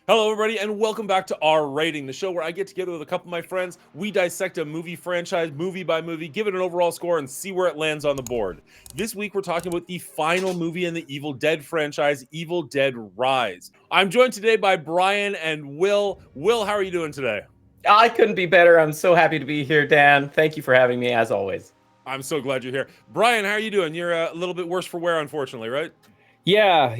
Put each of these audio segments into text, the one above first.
Hello, everybody, and welcome back to Our Rating, the show where I get together with a couple of my friends. We dissect a movie franchise, movie by movie, give it an overall score, and see where it lands on the board. This week, we're talking about the final movie in the Evil Dead franchise, Evil Dead Rise. I'm joined today by Brian and Will. Will, how are you doing today? I couldn't be better. I'm so happy to be here, Dan. Thank you for having me, as always. I'm so glad you're here. Brian, how are you doing? You're a little bit worse for wear, unfortunately, right? Yeah.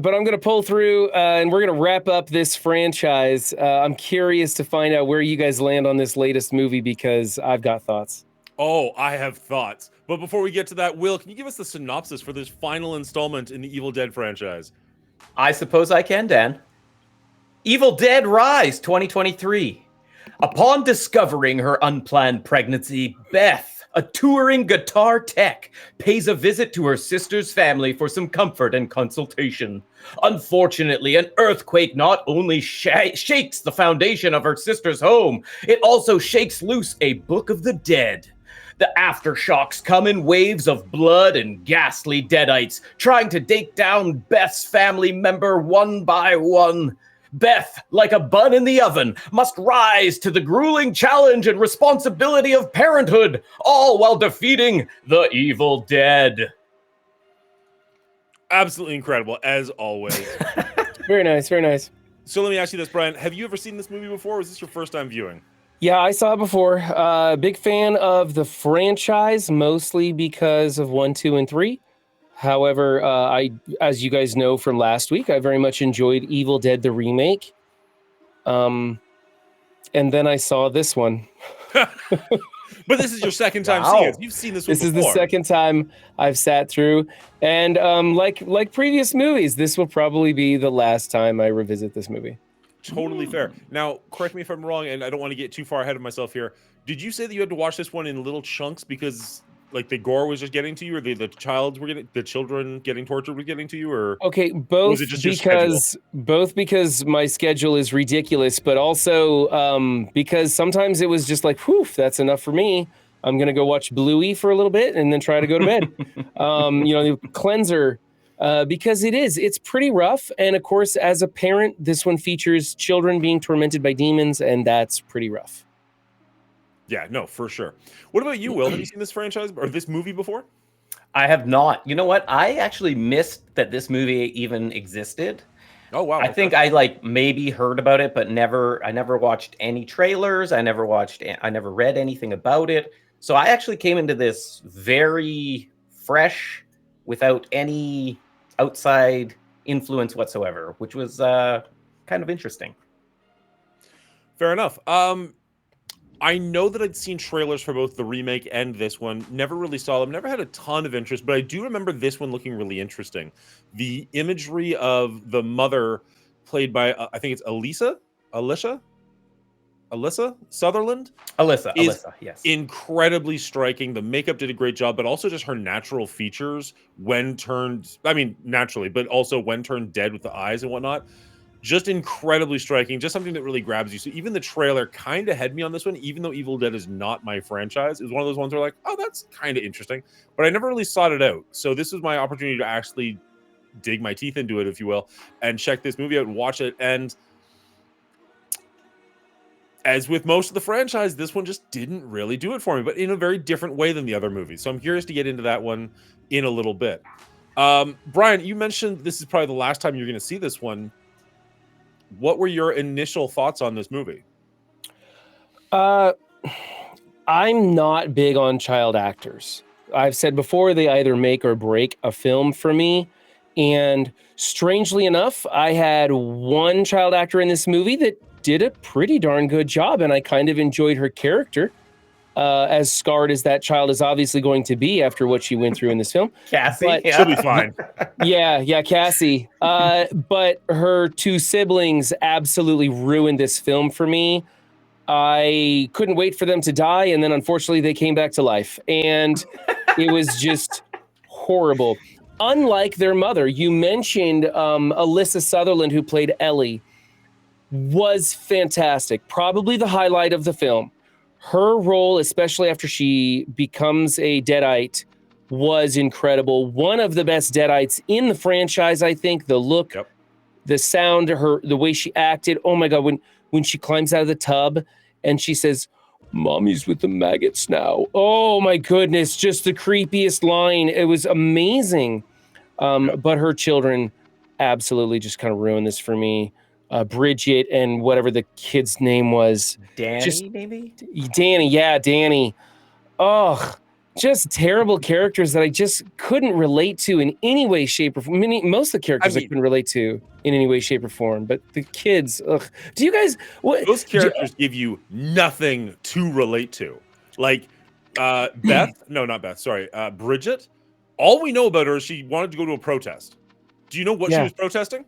But I'm going to pull through and we're going to wrap up this franchise. I'm curious to find out where you guys land on this latest movie because I've got thoughts. Oh, I have thoughts. But before we get to that, Will, can you give us the synopsis for this final installment in the Evil Dead franchise? I suppose I can, Dan. Evil Dead Rise 2023. Upon discovering her unplanned pregnancy, Beth, a touring guitar tech, pays a visit to her sister's family for some comfort and consultation. Unfortunately, an earthquake not only shakes the foundation of her sister's home, it also shakes loose a Book of the Dead. The aftershocks come in waves of blood and ghastly Deadites, trying to take down Beth's family member one by one. Beth, like a bun in the oven, must rise to the grueling challenge and responsibility of parenthood, all while defeating the Evil Dead. Absolutely incredible, as always. Very nice, very nice. So let me ask you this, Brian. Have you ever seen this movie before, or was this your first time viewing? Yeah, I saw it before. Big fan of the franchise, mostly because of 1, 2, and 3. However, as you guys know from last week, I very much enjoyed Evil Dead, the remake. And then I saw this one. But this is your second time Wow. seeing it. You've seen this one This before. is the second time I've sat through. And like previous movies, this will probably be the last time I revisit this movie. Totally fair. Now, correct me if I'm wrong, and I don't want to get too far ahead of myself here. Did you say that you had to watch this one in little chunks because, like, the gore was just getting to you, or the children getting tortured was getting to you, or Okay, both was it just your because my schedule is ridiculous, but also because sometimes it was just like, whew, that's enough for me. I'm gonna go watch Bluey for a little bit and then try to go to bed. The cleanser. Because it's pretty rough. And of course, as a parent, this one features children being tormented by demons, and that's pretty rough. Yeah, no, for sure. What about you, Will? Have you seen this franchise or this movie before? I have not. You know what? I actually missed that this movie even existed. Oh, wow. I think I maybe heard about it, but I never watched any trailers. I never read anything about it. So I actually came into this very fresh, without any outside influence whatsoever, which was kind of interesting. Fair enough. I know that I'd seen trailers for both the remake and this one. Never really saw them. Never had a ton of interest, but I do remember this one looking really interesting. The imagery of the mother, played by I think it's Alyssa Sutherland. Alyssa, yes. Incredibly striking. The makeup did a great job, but also just her natural features when turned, naturally, but also when turned dead with the eyes and whatnot. Just incredibly striking. Just something that really grabs you. So even the trailer kind of had me on this one, even though Evil Dead is not my franchise. It was one of those ones where like, oh, that's kind of interesting. But I never really sought it out. So this was my opportunity to actually dig my teeth into it, if you will, and check this movie out and watch it. And as with most of the franchise, this one just didn't really do it for me, but in a very different way than the other movies. So I'm curious to get into that one in a little bit. Brian, you mentioned this is probably the last time you're going to see this one. What were your initial thoughts on this movie? I'm not big on child actors. I've said before, they either make or break a film for me. And strangely enough, I had one child actor in this movie that did a pretty darn good job, and I kind of enjoyed her character, as scarred as that child is obviously going to be after what she went through in this film. Cassie, But- She'll be fine. Yeah, Cassie. But her two siblings absolutely ruined this film for me. I couldn't wait for them to die, and then unfortunately they came back to life, and it was just horrible. Unlike their mother, you mentioned Alyssa Sutherland, who played Ellie, was fantastic. Probably the highlight of the film. Her role, especially after she becomes a Deadite, was incredible. One of the best Deadites in the franchise, I think. The look the sound, the way she acted. Oh my God, when she climbs out of the tub and she says, "Mommy's with the maggots now." Oh my goodness, just the creepiest line. It was amazing. But her children absolutely just kind of ruined this for me. Bridget and whatever the kid's name was. Danny, maybe? Danny, yeah, Danny. Oh, just terrible characters that I just couldn't relate to in any way, shape, or form. Most of the characters I couldn't relate to in any way, shape, or form. But the kids, ugh. Do you guys... Those characters give you nothing to relate to. Like, Beth... No, not Beth. Sorry. Bridget. All we know about her is she wanted to go to a protest. Do you know what she was protesting?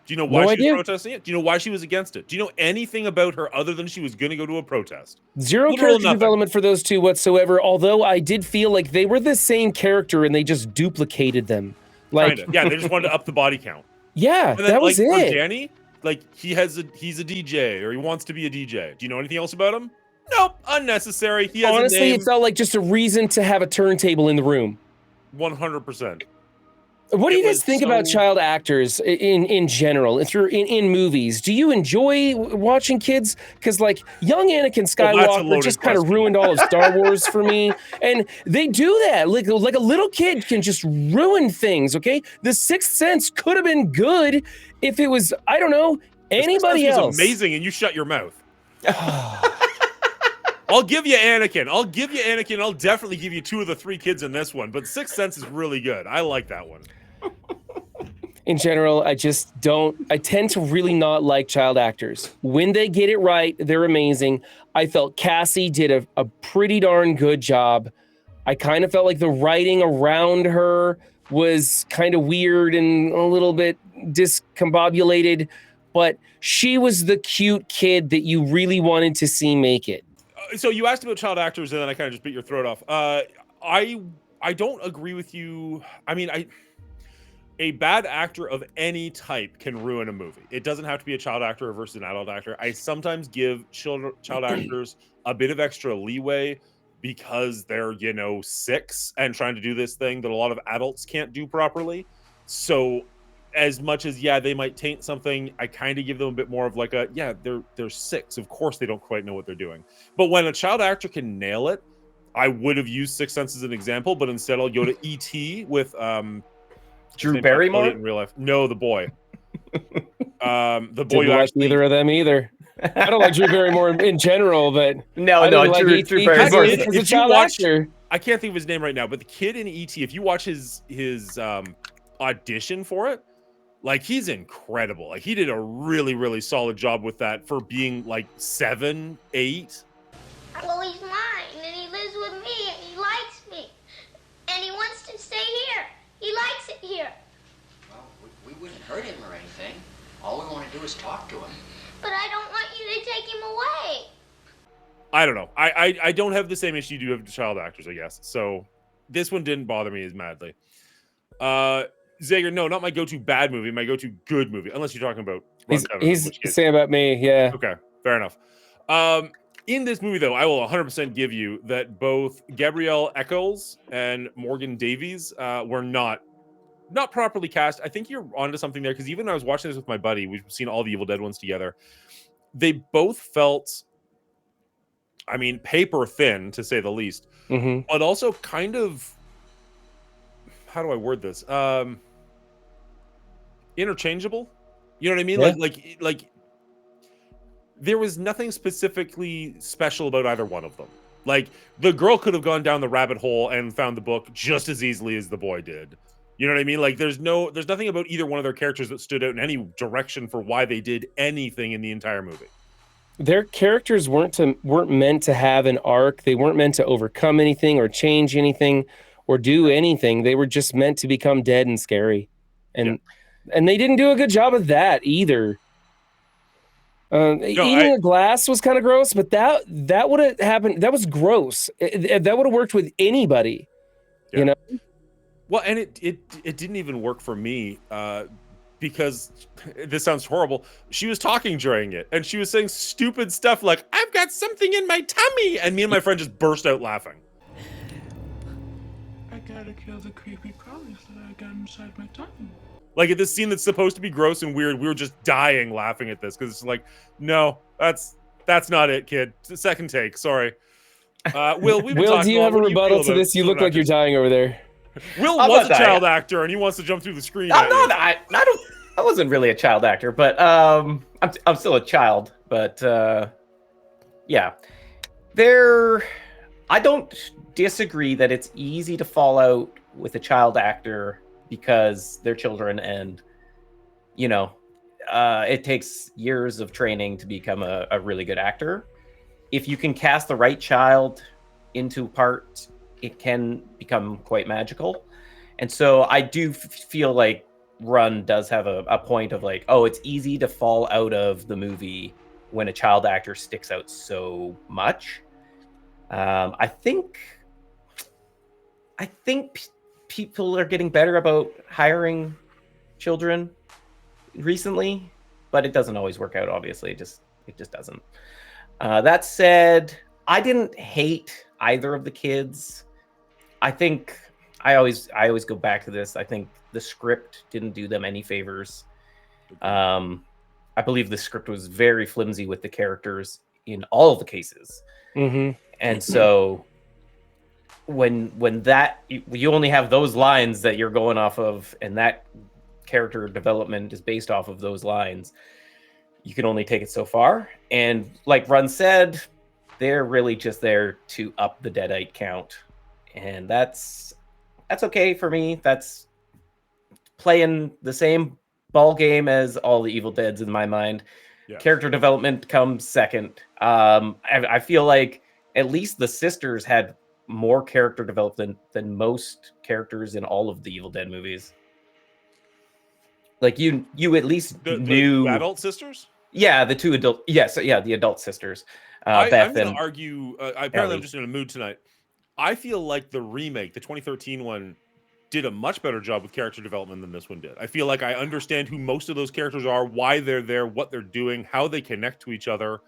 Do you know why she was protesting it? Do you know why she was against it? Do you know anything about her other than she was going to go to a protest? Zero character development for those two whatsoever, although I did feel like they were the same character and they just duplicated them. Like, kinda. Yeah, they just wanted to up the body count. Yeah, and then, that was like, it. For Danny, like, he's a DJ, or he wants to be a DJ. Do you know anything else about him? Nope, unnecessary. He has Honestly, a name. it felt like just a reason to have a turntable in the room. 100%. What do you guys think about child actors in general? If you're in movies, do you enjoy watching kids? Because like young Anakin Skywalker just kind of ruined all of Star Wars for me, and they do that. Like a little kid can just ruin things. Okay, The Sixth Sense could have been good if it was, I don't know, anybody else. Was amazing, and you shut your mouth. I'll give you Anakin. I'll definitely give you 2 of the 3 kids in this one. But Sixth Sense is really good. I like that one. In general, I tend to really not like child actors. When they get it right, they're amazing. I felt Cassie did a pretty darn good job. I kind of felt like the writing around her was kind of weird and a little bit discombobulated, but she was the cute kid that you really wanted to see make it. So you asked about child actors, and then I kind of just bit your throat off. I don't agree with you. I mean, a bad actor of any type can ruin a movie. It doesn't have to be a child actor versus an adult actor. I sometimes give child actors a bit of extra leeway because they're, 6 and trying to do this thing that a lot of adults can't do properly. So as much as, they might taint something, I kind of give them a bit more of like they're 6. Of course they don't quite know what they're doing. But when a child actor can nail it, I would have used Sixth Sense as an example, but instead I'll go to E.T. with Drew Barrymore in real life. No, the boy. The boy. Didn't like neither of them either. I don't like Drew Barrymore in general, but Drew Barrymore is a child actor. I can't think of his name right now, but the kid in E.T., if you watch his audition for it, like, he's incredible. Like, he did a really, really solid job with that for being like 7, 8. Well, he's mine, and he lives with me, and he likes me, and he wants to stay here. He likes it here. Well, we wouldn't hurt him or anything. All we want to do is talk to him. But I don't want you to take him away. I don't know. I don't have the same issue you do have with child actors, I guess. So this one didn't bother me as madly. Zager, no, not my go-to bad movie, my go-to good movie, unless you're talking about he's saying about me, yeah. Okay, fair enough. In this movie, though, I will 100% give you that both Gabrielle Eccles and Morgan Davies were not properly cast. I think you're onto something there, because even when I was watching this with my buddy, we've seen all the Evil Dead ones together. They both felt, I mean, paper thin, to say the least, but also kind of, how do I word this? Interchangeable. You know what I mean? Yeah. Like there was nothing specifically special about either one of them. Like, the girl could have gone down the rabbit hole and found the book just as easily as the boy did. You know what I mean? Like, there's nothing about either one of their characters that stood out in any direction for why they did anything in the entire movie. Their characters weren't meant to have an arc. They weren't meant to overcome anything or change anything or do anything. They were just meant to become dead and scary. And they didn't do a good job of that either. Eating a glass was kind of gross, but that would have happened. That was gross. That would have worked with anybody, you know? Well, and it didn't even work for me because this sounds horrible. She was talking during it, and she was saying stupid stuff like, "I've got something in my tummy," and me and my friend just burst out laughing. I gotta kill the creepy crawlies that I got inside my tummy. Like at this scene that's supposed to be gross and weird, we were just dying laughing at this because it's like, no, that's not it, kid. Second take. Sorry. Will, Do you have a rebuttal to this? You look like you're dying over there. Will was a child actor, and he wants to jump through the screen. I wasn't really a child actor, but I'm still a child. But yeah, I don't disagree that it's easy to fall out with a child actor because they're children, and it takes years of training to become a really good actor. If you can cast the right child into part, it can become quite magical. And so I do feel like Run does have a point of like, oh, it's easy to fall out of the movie when a child actor sticks out so much. I think people are getting better about hiring children recently, but it doesn't always work out. Obviously, it just doesn't. That said, I didn't hate either of the kids. I think I always go back to this. I think the script didn't do them any favors. I believe the script was very flimsy with the characters in all of the cases. Mm-hmm. And so when that you only have those lines that you're going off of, and that character development is based off of those lines, you can only take it so far. And like Run said, they're really just there to up the Deadite count, and that's okay for me. That's playing the same ball game as all the Evil Deads in my mind. Yeah. Character development comes second. I feel like at least the sisters had more character development than most characters in all of the Evil Dead movies. Like you at least knew the adult sisters. Yeah, the two adult. Yes, yeah, the adult sisters. I'm Beth going to and argue. Apparently, Ellie. I'm just in a mood tonight. I feel like the remake, the 2013 one, did a much better job with character development than this one did. I feel like I understand who most of those characters are, why they're there, what they're doing, how they connect to each other.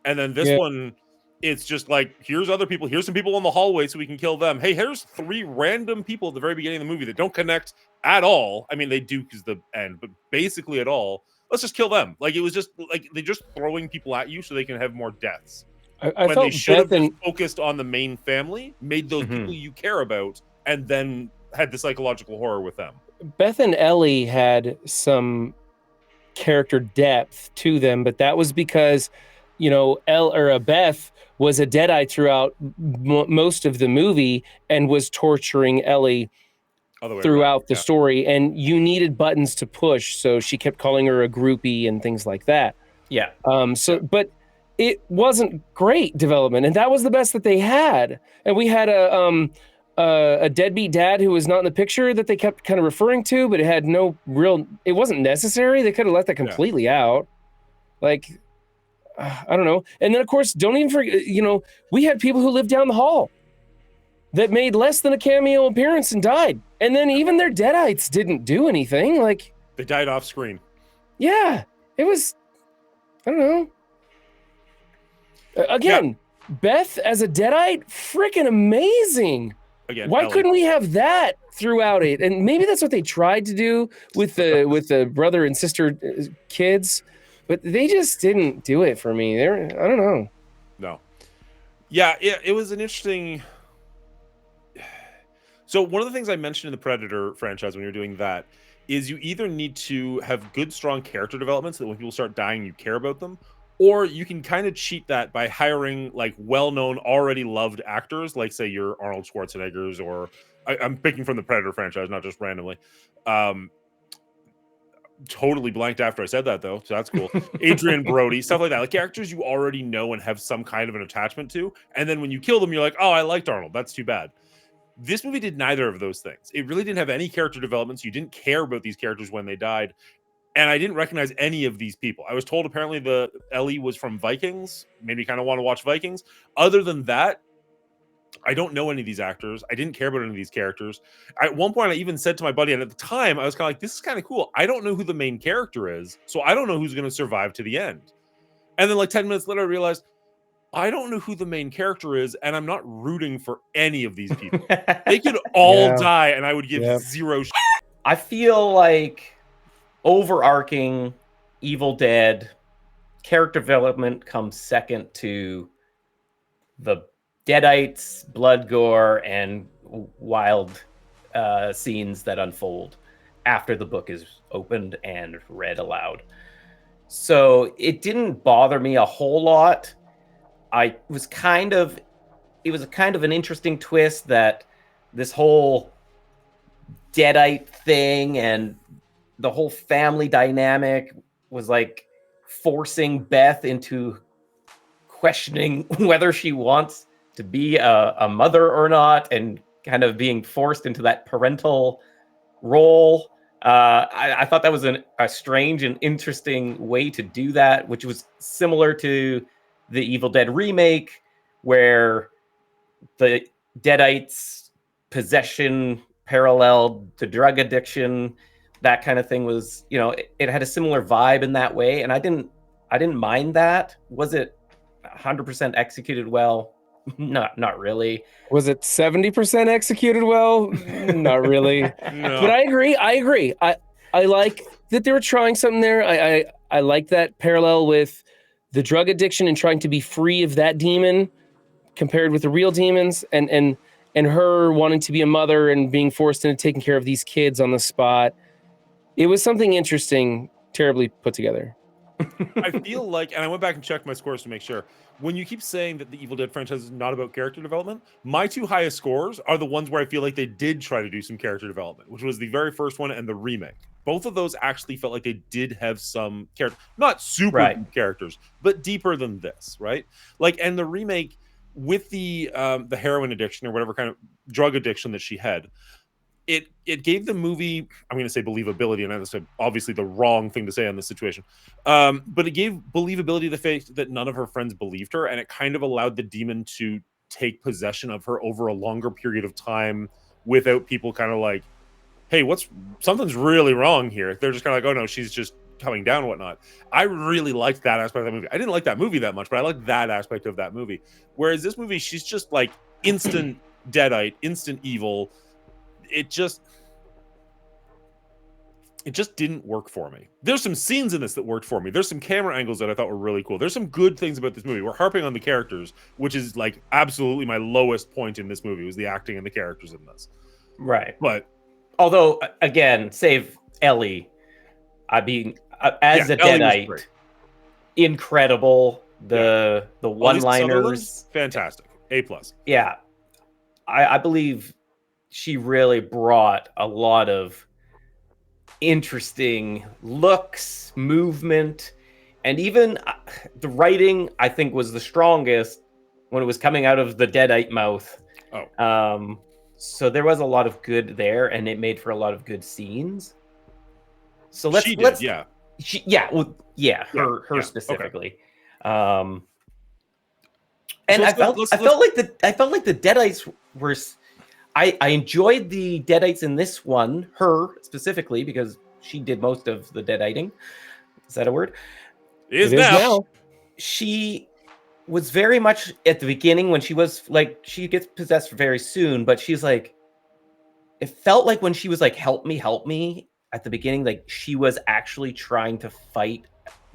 And then this one, it's just like, here's other people. Here's some people in the hallway so we can kill them. Hey, here's 3 random people at the very beginning of the movie that don't connect at all. I mean, they do because the end, but basically at all. Let's just kill them. Like, it was just like they're just throwing people at you so they can have more deaths. I when felt they should have Beth just focused on the main family, made those people you care about, and then had the psychological horror with them. Beth and Ellie had some character depth to them, but that was because, Beth was a Deadite throughout most of the movie and was torturing Ellie throughout the story, and you needed buttons to push, so she kept calling her a groupie and things like that. Yeah. But it wasn't great development, and that was the best that they had. And we had a deadbeat dad who was not in the picture that they kept kind of referring to, but it had it wasn't necessary. They could have let that completely out. Like, I don't know. And then, of course, don't even forget, we had people who lived down the hall that made less than a cameo appearance and died. And then even their Deadites didn't do anything. Like, they died off screen. Yeah, it was, I don't know. Again, Beth as a Deadite, freaking amazing. Again, why Ellie. couldn't we have that throughout it? And maybe that's what they tried to do with the brother and sister kids, but they just didn't do it for me. I don't know. No. Yeah, it was an interesting. So one of the things I mentioned in the Predator franchise when you're doing that is you either need to have good, strong character development so that when people start dying, you care about them, or you can kind of cheat that by hiring like well-known, already loved actors, like say your Arnold Schwarzeneggers, or I'm picking from the Predator franchise, not just randomly. Totally blanked after I said that though, so that's cool. Adrian Brody, stuff like that, like characters you already know and have some kind of an attachment to, and then when you kill them, you're like, oh, I liked Arnold. That's too bad. This movie did neither of those things. It really didn't have any character development, so you didn't care about these characters when they died. And I didn't recognize any of these people. I was told apparently the Ellie was from Vikings. Made me kind of want to watch Vikings. Other than that, I don't know any of these actors. I didn't care about any of these characters. At one point, I even said to my buddy, and at the time, I was kind of like, this is kind of cool. I don't know who the main character is, so I don't know who's going to survive to the end. And then like 10 minutes later, I realized, I don't know who the main character is, and I'm not rooting for any of these people. They could all die, and I would give zero shit. I feel like overarching Evil Dead character development comes second to the Deadites, blood, gore, and wild scenes that unfold after the book is opened and read aloud. So it didn't bother me a whole lot. It was kind of an interesting twist that this whole Deadite thing and the whole family dynamic was like forcing Beth into questioning whether she wants to be a mother or not, and kind of being forced into that parental role. I thought that was a strange and interesting way to do that, which was similar to the Evil Dead remake, where the Deadites' possession paralleled to drug addiction. That kind of thing was, it had a similar vibe in that way, and I didn't mind that. Was it 100% executed well? Not really. Was it 70% executed well? Not really. No. But I agree. I like that they were trying something there. I like that parallel with the drug addiction and trying to be free of that demon compared with the real demons, and her wanting to be a mother and being forced into taking care of these kids on the spot. It was something interesting, terribly put together. I feel like, and I went back and checked my scores to make sure, when you keep saying that the Evil Dead franchise is not about character development, my two highest scores are the ones where I feel like they did try to do some character development, which was the very first one and the remake. Both of those actually felt like they did have some character, not super deep characters, but deeper than this, right? Like, and the remake with the heroin addiction or whatever kind of drug addiction that she had, it gave the movie, I'm going to say believability, and that's obviously the wrong thing to say on this situation, but it gave believability to the fact that none of her friends believed her, and it kind of allowed the demon to take possession of her over a longer period of time without people kind of like, hey, something's really wrong here. They're just kind of like, oh no, she's just coming down and whatnot. I really liked that aspect of that movie. I didn't like that movie that much, but I liked that aspect of that movie. Whereas this movie, she's just like instant Deadite, instant evil. It just didn't work for me. There's some scenes in this that worked for me. There's some camera angles that I thought were really cool. There's some good things about this movie. We're harping on the characters, which is like absolutely my lowest point in this movie, was the acting and the characters in this. Right. But although, again, save Ellie, I mean, as a Deadite, incredible. The one-liners, fantastic. A+. Yeah. I believe she really brought a lot of interesting looks, movement, and even the writing, I think, was the strongest when it was coming out of the Deadite mouth. So there was a lot of good there, and it made for a lot of good scenes. So her specifically. Okay. And I felt like the Deadites were. I enjoyed the Deadites in this one, her specifically, because she did most of the Deaditing. Is that a word? It is now. She was very much at the beginning when she was like, she gets possessed very soon, but she's like, it felt like when she was like, help me at the beginning, like she was actually trying to fight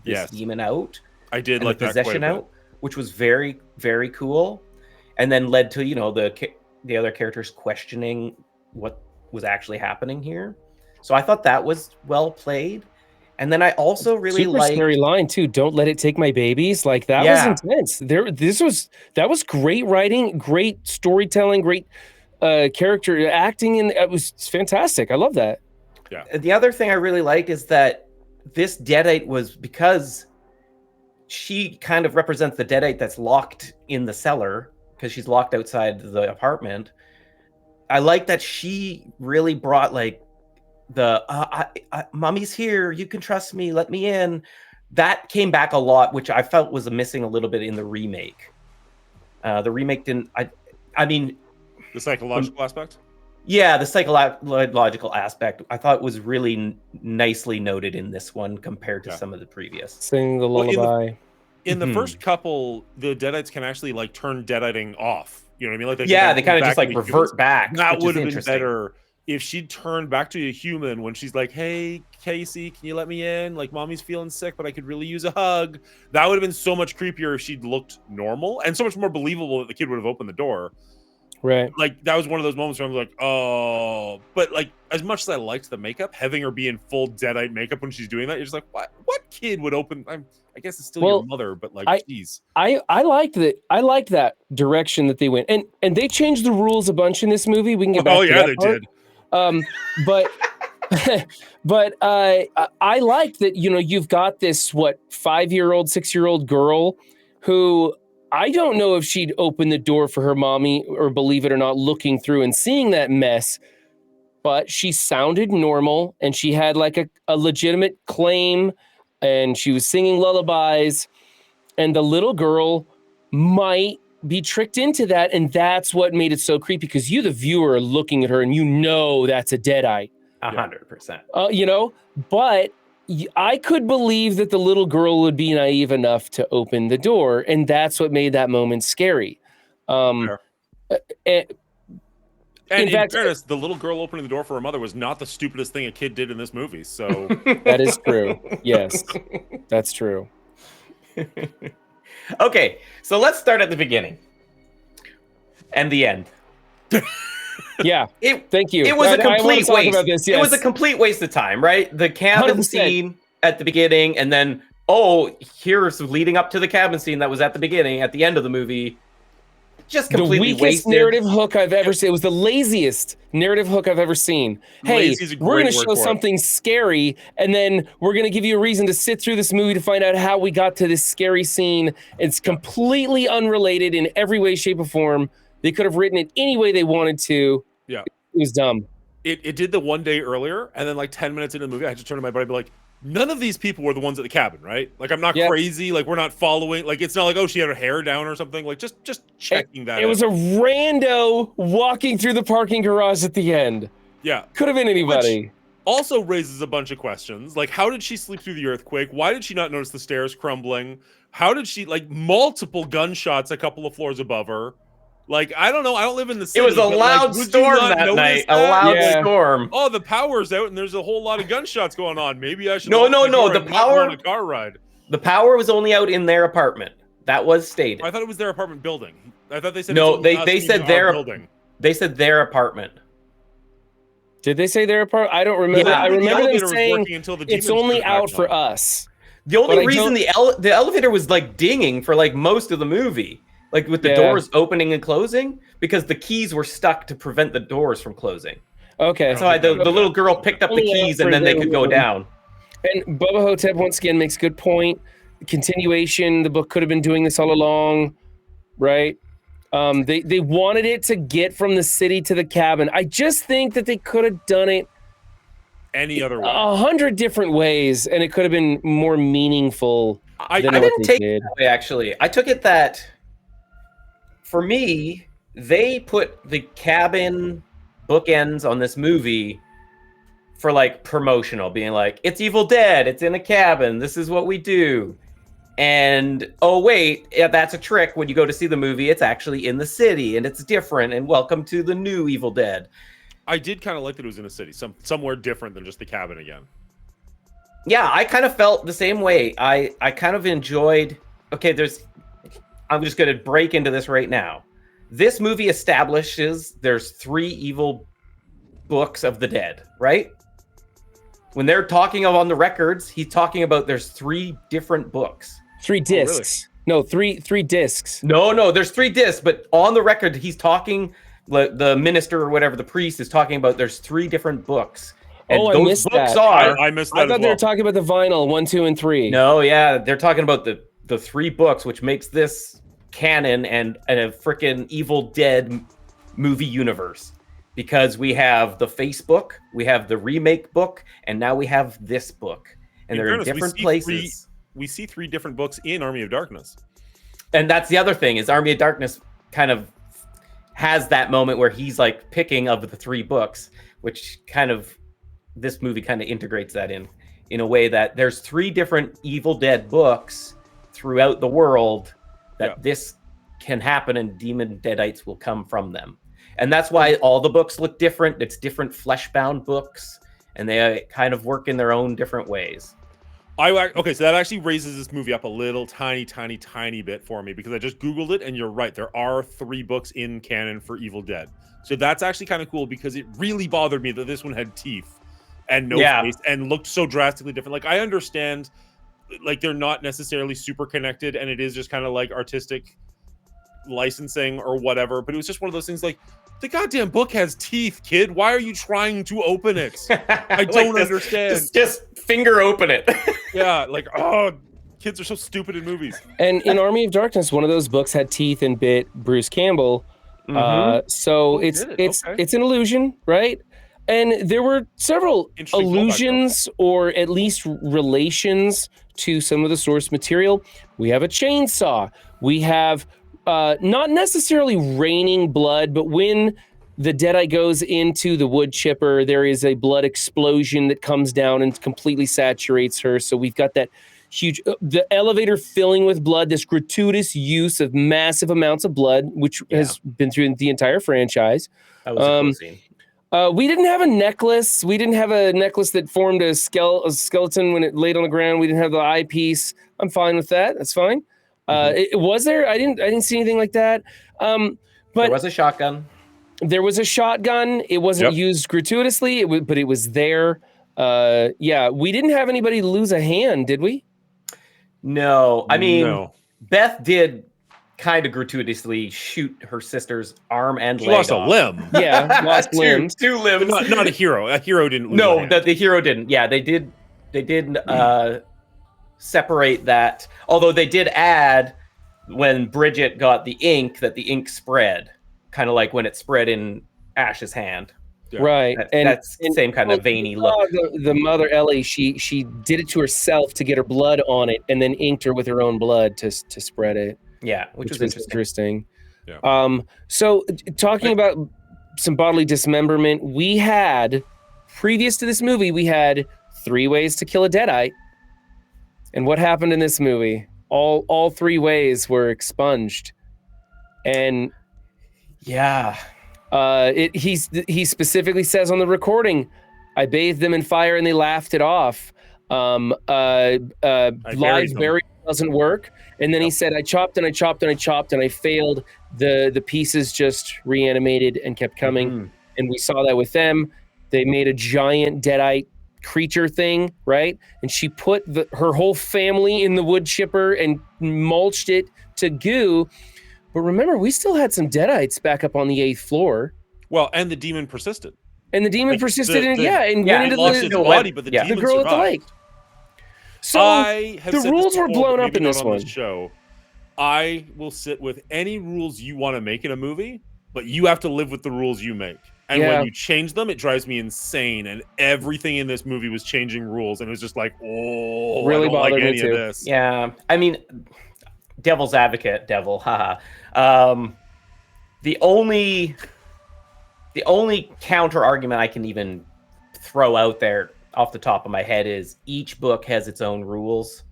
this demon out. I did like the that possession out, which was very, very cool. And then led to, the other characters questioning what was actually happening here. So I thought that was well played. And then I also really liked scary line too. Don't let it take my babies. Like that was intense. That was great writing, great storytelling, great character acting, and it was fantastic. I love that. Yeah. The other thing I really liked is that this Deadite was, because she kind of represents the Deadite that's locked in the cellar, because she's locked outside the apartment. I like that she really brought like mommy's here, you can trust me, let me in. That came back a lot, which I felt was missing a little bit in the remake. The remake didn't. I mean, the psychological aspect. Yeah, the psychological aspect I thought was really nicely noted in this one compared to some of the previous. Sing the lullaby. In the first couple, the Deadites can actually like turn Deaditing off. You know what I mean? Like they kind of just like revert back. That would have been better if she'd turned back to a human when she's like, "Hey, Casey, can you let me in? Like, mommy's feeling sick, but I could really use a hug." That would have been so much creepier if she'd looked normal and so much more believable that the kid would have opened the door. Right. Like, that was one of those moments where I'm like, oh, but like, as much as I liked the makeup, having her be in full Deadite makeup when she's doing that, you're just like, what kid would open? I guess it's still your mother, but like, geez. I liked that. I liked that direction that they went, and they changed the rules a bunch in this movie. We can get back to that part. Did. But but I like that, you've got this 5-year-old, 6-year-old girl who I don't know if she'd open the door for her mommy or believe it or not, looking through and seeing that mess, but she sounded normal and she had like a legitimate claim and she was singing lullabies, and the little girl might be tricked into that, and that's what made it so creepy, because you, the viewer, are looking at her and that's a Deadite. 100%. But I could believe that the little girl would be naive enough to open the door, and that's what made that moment scary. And in fairness, the little girl opening the door for her mother was not the stupidest thing a kid did in this movie. So that is true. Yes, that's true. Okay, so let's start at the beginning and the end. Yeah, thank you. It was a complete waste. About this, yes. It was a complete waste of time, right? The cabin 100%. scene at the beginning, and then here's leading up to the cabin scene that was at the beginning, at the end of the movie. Just completely the weakest wasted. Narrative hook I've ever seen. It was the laziest narrative hook I've ever seen. Hey, we're going to show something scary, and then we're going to give you a reason to sit through this movie to find out how we got to this scary scene. It's completely unrelated in every way, shape, or form. They could have written it any way they wanted to. Yeah. It was dumb. It did the one day earlier, and then like 10 minutes into the movie, I had to turn to my buddy and be like, none of these people were the ones at the cabin, right? Like, I'm not crazy. Like, we're not following. Like, it's not like, oh, she had her hair down or something. Like, just checking that out. It was a rando walking through the parking garage at the end. Yeah. Could have been anybody. Which also raises a bunch of questions. Like, how did she sleep through the earthquake? Why did she not notice the stairs crumbling? How did she, like, multiple gunshots a couple of floors above her? Like, I don't know. I don't live in the city. It was a loud storm that night. A loud storm. Oh, the power's out and there's a whole lot of gunshots going on. Maybe I should. No. The power on a car ride. The power was only out in their apartment. That was stated. I thought it was their apartment building. I thought they said no. They said their building. They said their apartment. Did they say their apartment? I don't remember. Yeah, I remember them saying the it's only out for us. The only reason the elevator was like dinging for like most of the movie. Like with the doors opening and closing, because the keys were stuck to prevent the doors from closing. Okay. So the little girl picked up the keys and then they could go down. And Bubba Hotep once again makes a good point. Continuation, the book could have been doing this all along, right? They wanted it to get from the city to the cabin. I just think that they could have done it any other way. 100 different ways, and it could have been more meaningful. I didn't take it that way, actually. I took it that, for me, they put the cabin bookends on this movie for like promotional, being like, it's Evil Dead, it's in a cabin, this is what we do. And oh wait, yeah, that's a trick. When you go to see the movie, it's actually in the city and it's different, and welcome to the new Evil Dead. I did kind of like that it was in a city, somewhere different than just the cabin again. Yeah, I kind of felt the same way. I kind of enjoyed, I'm just going to break into this right now. This movie establishes there's 3 evil books of the dead, right? When they're talking on the records, he's talking about there's 3 different books. 3 discs. Oh, really? No, three discs. No, there's 3 discs, but on the record, he's talking, the minister or whatever, the priest is talking about there's 3 different books. And I missed that. I missed that. I thought they were talking about the vinyl 1, 2, and 3. No, yeah, they're talking about the 3 books, which makes this canon and a freaking Evil Dead movie universe. Because we have the Facebook, we have the remake book, and now we have this book. And they're in different places. We see 3 different books in Army of Darkness. And that's the other thing, is Army of Darkness kind of has that moment where he's like picking of the 3 books, which kind of, this movie kind of integrates that in a way that there's 3 different Evil Dead books throughout the world that this can happen, and demon deadites will come from them. And that's why all the books look different. It's different flesh-bound books, and they kind of work in their own different ways. Okay, so that actually raises this movie up a little tiny bit for me, because I just Googled it, and you're right. There are 3 books in canon for Evil Dead. So that's actually kind of cool, because it really bothered me that this one had teeth and no face and looked so drastically different. Like, I understand, like, they're not necessarily super connected, and it is just kind of like artistic licensing or whatever, but it was just one of those things like, the goddamn book has teeth, kid. Why are you trying to open it? I don't understand. Just finger open it. Yeah, like, oh, kids are so stupid in movies. And in Army of Darkness, one of those books had teeth and bit Bruce Campbell. So it's an illusion, right? And there were several illusions or at least relations to some of the source material. We have a chainsaw. We have not necessarily raining blood, but when the Deadite goes into the wood chipper, there is a blood explosion that comes down and completely saturates her. So we've got that huge, the elevator filling with blood, this gratuitous use of massive amounts of blood, which has been through the entire franchise. That was a cool scene. We didn't have a necklace. We didn't have a necklace that formed a skeleton when it laid on the ground. We didn't have the eyepiece. I'm fine with that. That's fine. Was there? I didn't see anything like that. But there was a shotgun. There was a shotgun. It wasn't used gratuitously. But it was there. We didn't have anybody lose a hand, did we? No. I mean, Beth did kind of gratuitously shoot her sister's arm and leg lost off. a limb. Yeah, lost limbs. Two limbs. Not a hero. A hero didn't lose a hand. The hero didn't. Yeah, they did separate that. Although they did add, when Bridget got the ink, that the ink spread. Kind of like when it spread in Ash's hand. Yeah. Right. That's the same kind of veiny look. The mother, Ellie, she did it to herself to get her blood on it, and then inked her with her own blood to spread it. Yeah, which was interesting. Yeah. So talking about some bodily dismemberment, we had, previous to this movie, we had 3 ways to kill a Deadite. And what happened in this movie? All 3 ways were expunged. And he specifically says on the recording, I bathed them in fire and they laughed it off. Live burial doesn't work. And then he said, I chopped and I chopped and I chopped and I failed. The pieces just reanimated and kept coming. And we saw that with them. They made a giant Deadite creature thing, right? And she put her whole family in the wood chipper and mulched it to goo. But remember, we still had some Deadites back up on the 8th floor. Well, and the demon persisted. And the demon persisted, and went into the body, but the demon girl survived. at the lake. So the rules were blown up in this one. Show, I will sit with any rules you want to make in a movie, but you have to live with the rules you make. And when you change them, it drives me insane. And everything in this movie was changing rules, and it was just like, really I don't like any me too. of this. Yeah, I mean, devil's advocate, haha. The only counter argument I can even throw out there off the top of my head is each book has its own rules.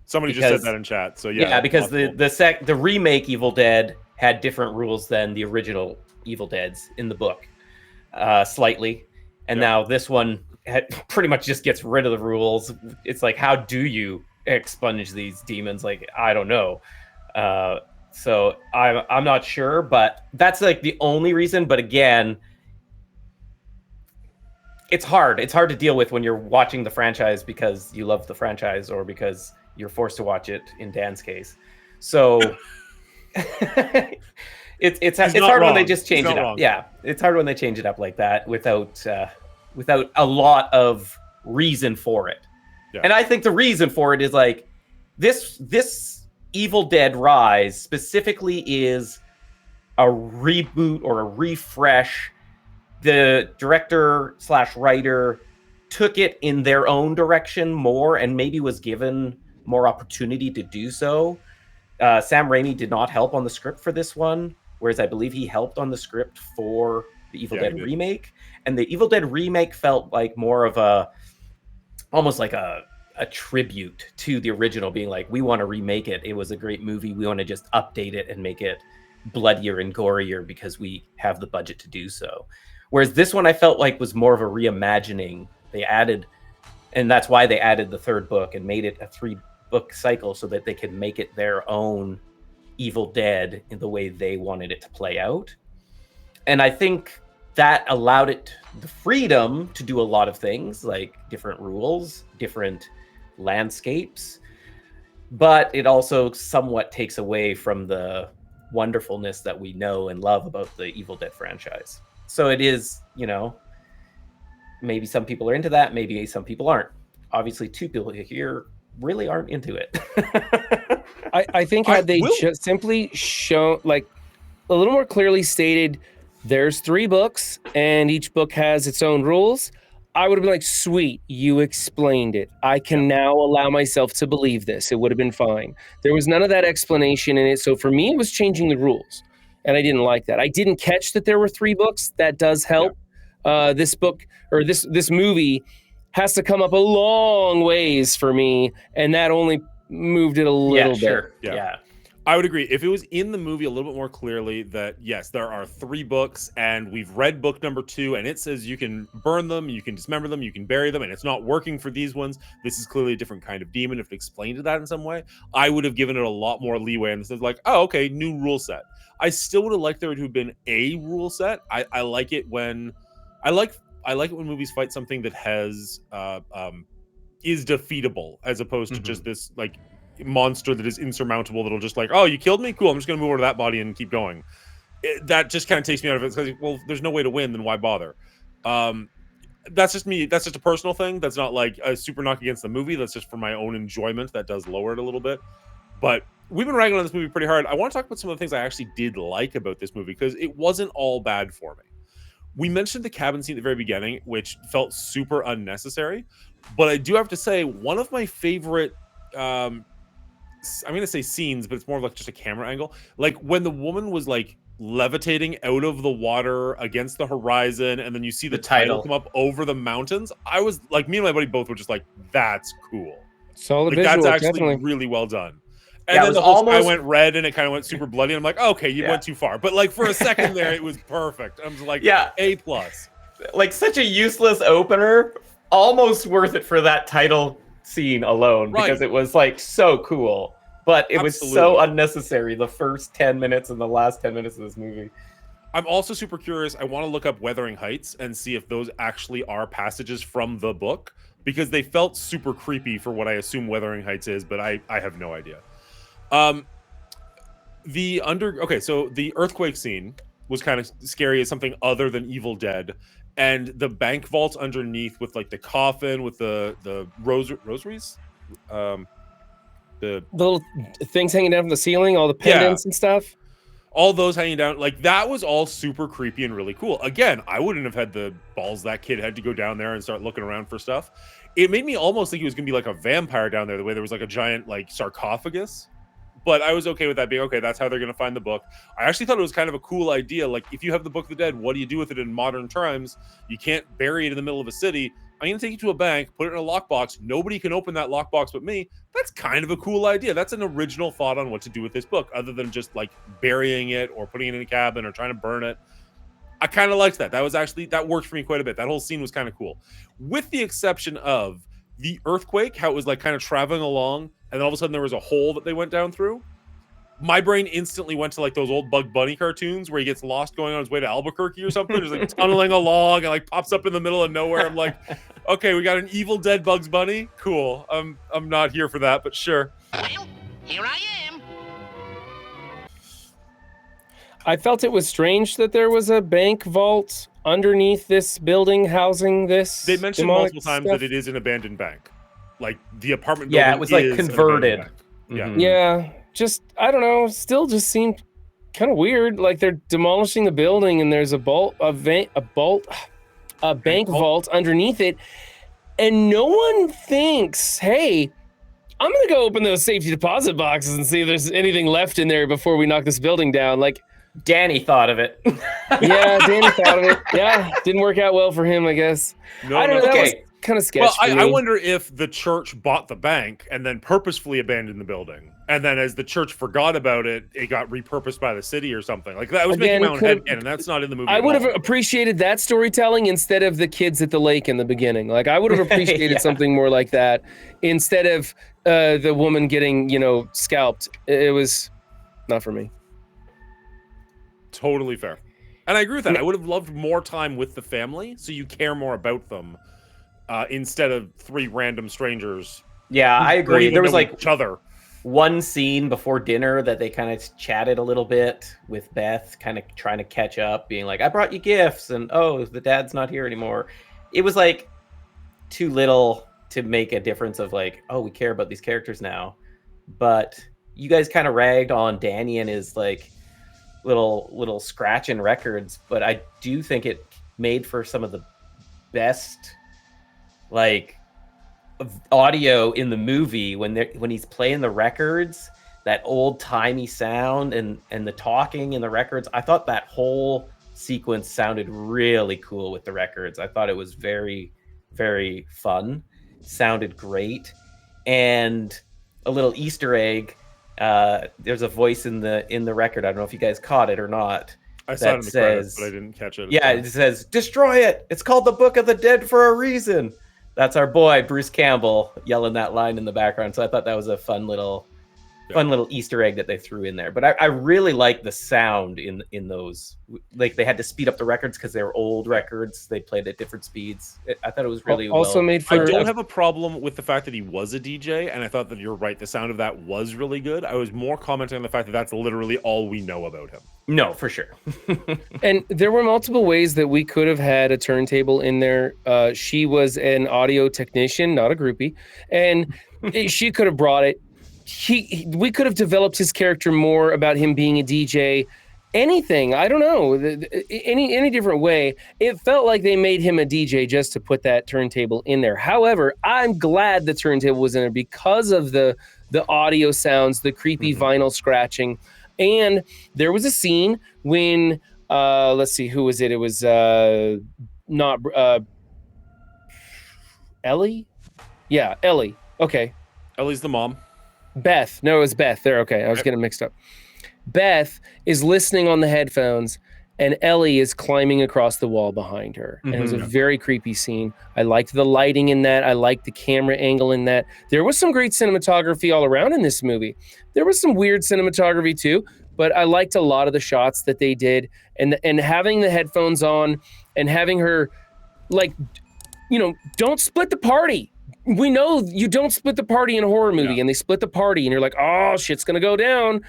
Somebody just said that in chat. So yeah, because the remake Evil Dead had different rules than the original Evil Deads in the book, slightly, and now this one pretty much just gets rid of the rules. It's like, how do you expunge these demons? Like, I don't know. So I'm not sure, but that's like the only reason. But again, it's hard. It's hard to deal with when you're watching the franchise because you love the franchise or because you're forced to watch it in Dan's case. So it's hard when they just change it up. Yeah, it's hard when they change it up like that without a lot of reason for it. Yeah. And I think the reason for it is like this Evil Dead Rise specifically is a reboot or a refresh. The director/writer took it in their own direction more and maybe was given more opportunity to do so. Sam Raimi did not help on the script for this one, whereas I believe he helped on the script for the Evil Dead remake. And the Evil Dead remake felt like more of almost like a tribute to the original, being like, we want to remake it. It was a great movie. We want to just update it and make it bloodier and gorier because we have the budget to do so. Whereas this one I felt like was more of a reimagining. They added, and that's why they added the third book and made it a 3-book cycle so that they could make it their own Evil Dead in the way they wanted it to play out. And I think that allowed it the freedom to do a lot of things, like different rules, different landscapes, but it also somewhat takes away from the wonderfulness that we know and love about the Evil Dead franchise. So it is, maybe some people are into that, maybe some people aren't. Obviously, 2 people here really aren't into it. I think had they just simply shown, like, a little more clearly stated, there's 3 books and each book has its own rules, I would have been like, sweet, you explained it. I can now allow myself to believe this. It would have been fine. There was none of that explanation in it. So for me, it was changing the rules. And I didn't like that. I didn't catch that there were 3 books. That does help. Yeah. This book, or this movie, has to come up a long ways for me. And that only moved it a little bit. Sure. Yeah. I would agree. If it was in the movie a little bit more clearly that, yes, there are 3 books and we've read book number 2 and it says you can burn them, you can dismember them, you can bury them, and it's not working for these ones. This is clearly a different kind of demon. If it explained that in some way, I would have given it a lot more leeway and said like, oh, okay, new rule set. I still would have liked there to have been a rule set. I like it when I like it when movies fight something that has is defeatable as opposed to just this like monster that is insurmountable that'll just like, oh, you killed me, cool, I'm just gonna move over to that body and keep going. That just kind of takes me out of it because, well, there's no way to win, then why bother? That's just me. That's just a personal thing. That's not like a super knock against the movie. That's just for my own enjoyment. That does lower it a little bit. But we've been ragging on this movie pretty hard. I want to talk about some of the things I actually did like about this movie because it wasn't all bad for me. We mentioned the cabin scene at the very beginning, which felt super unnecessary. But I do have to say, one of my favorite I'm gonna say scenes, but it's more like just a camera angle. Like when the woman was like levitating out of the water against the horizon, and then you see the title come up over the mountains. I was like, me and my buddy both were just like, "That's cool." Solid like, visual, that's actually definitely really well done. And then the whole sky went red, and it kind of went super bloody. And I'm like, okay, you went too far. But like for a second there, it was perfect. I was like, A+. Like such a useless opener, almost worth it for that title scene alone because it was like so cool. But it was so unnecessary the first 10 minutes and the last 10 minutes of this movie. I'm also super curious. I want to look up Wuthering Heights and see if those actually are passages from the book because they felt super creepy for what I assume Wuthering Heights is, but I have no idea. So the earthquake scene was kind of scary as something other than Evil Dead. And the bank vault underneath with like the coffin with the rosaries, the little things hanging down from the ceiling, all the pendants and stuff, all those hanging down, like that was all super creepy and really cool. Again, I wouldn't have had the balls that kid had to go down there and start looking around for stuff. It made me almost think he was gonna be like a vampire down there, the way there was like a giant like sarcophagus. But I was okay with that being okay. That's how they're going to find the book. I actually thought it was kind of a cool idea. Like, if you have the Book of the Dead, what do you do with it in modern times? You can't bury it in the middle of a city. I'm going to take you to a bank, put it in a lockbox. Nobody can open that lockbox but me. That's kind of a cool idea. That's an original thought on what to do with this book, other than just like burying it or putting it in a cabin or trying to burn it. I kind of liked that. That worked for me quite a bit. That whole scene was kind of cool, with the exception of the earthquake, how it was like kind of traveling along. And then all of a sudden there was a hole that they went down through. My brain instantly went to like those old Bug Bunny cartoons where he gets lost going on his way to Albuquerque or something. There's like tunneling along and like pops up in the middle of nowhere. I'm like, okay, we got an Evil Dead Bugs Bunny. Cool. I'm not here for that, but sure. Well, here I am. I felt it was strange that there was a bank vault underneath this building housing this. They mentioned multiple times that it is an abandoned bank. Like the apartment building. Yeah, it was like converted. Yeah, just I don't know. Still, just seemed kind of weird. Like they're demolishing the building, and there's a bank vault underneath it, and no one thinks, "Hey, I'm gonna go open those safety deposit boxes and see if there's anything left in there before we knock this building down." Like Danny thought of it. Yeah, Danny thought of it. Yeah, didn't work out well for him, I guess. No, I don't know. Okay. kind of sketch Well, for me. I wonder if the church bought the bank and then purposefully abandoned the building. And then as the church forgot about it, it got repurposed by the city or something. Like that I was making my own head canon, and that's not in the movie. I at would have all. appreciated that storytelling instead of the kids at the lake in the beginning. Like I would have appreciated Yeah. something more like that instead of the woman getting, scalped. It was not for me. Totally fair. And I agree with that. I would have loved more time with the family so you care more about them instead of 3 random strangers. Yeah, I who don't agree. even There was know like each other. one scene before dinner that they kind of chatted a little bit with Beth, kind of trying to catch up, being like, I brought you gifts, and oh, the dad's not here anymore. It was like too little to make a difference of like, oh, we care about these characters now. But you guys kind of ragged on Danny and his like little scratching records, but I do think it made for some of the best like audio in the movie when he's playing the records, that old timey sound and the talking in the records. I thought that whole sequence sounded really cool with the records. I thought it was very, very fun, sounded great. And a little Easter egg, there's a voice in the record. I don't know if you guys caught it or not. I saw it in the credits, but I didn't catch it. Yeah, it says, destroy it. It's called the Book of the Dead for a reason. That's our boy, Bruce Campbell, yelling that line in the background. So I thought that was a fun little Easter egg that they threw in there. But I really like the sound in those. Like they had to speed up the records because they were old records. They played at different speeds. I thought it was really also well. made for. I don't have a problem with the fact that he was a DJ, and I thought that you're right. The sound of that was really good. I was more commenting on the fact that that's literally all we know about him. No, for sure. And there were multiple ways that we could have had a turntable in there. She was an audio technician, not a groupie, and she could have brought it. We could have developed his character more about him being a DJ. Anything, I don't know, any different way. It felt like they made him a DJ just to put that turntable in there. However, I'm glad the turntable was in there because of the audio sounds, the creepy vinyl scratching. And there was a scene when, let's see, who was it? It was not Ellie? Yeah, Ellie. Okay. Ellie's the mom. Beth. No, it was Beth. There, okay. I was getting mixed up. Beth is listening on the headphones, and Ellie is climbing across the wall behind her. And it was a very creepy scene. I liked the lighting in that. I liked the camera angle in that. There was some great cinematography all around in this movie. There was some weird cinematography too, but I liked a lot of the shots that they did. And having the headphones on and having her, like, don't split the party. We know you don't split the party in a horror movie, and they split the party, and you're like, oh, shit's gonna go down.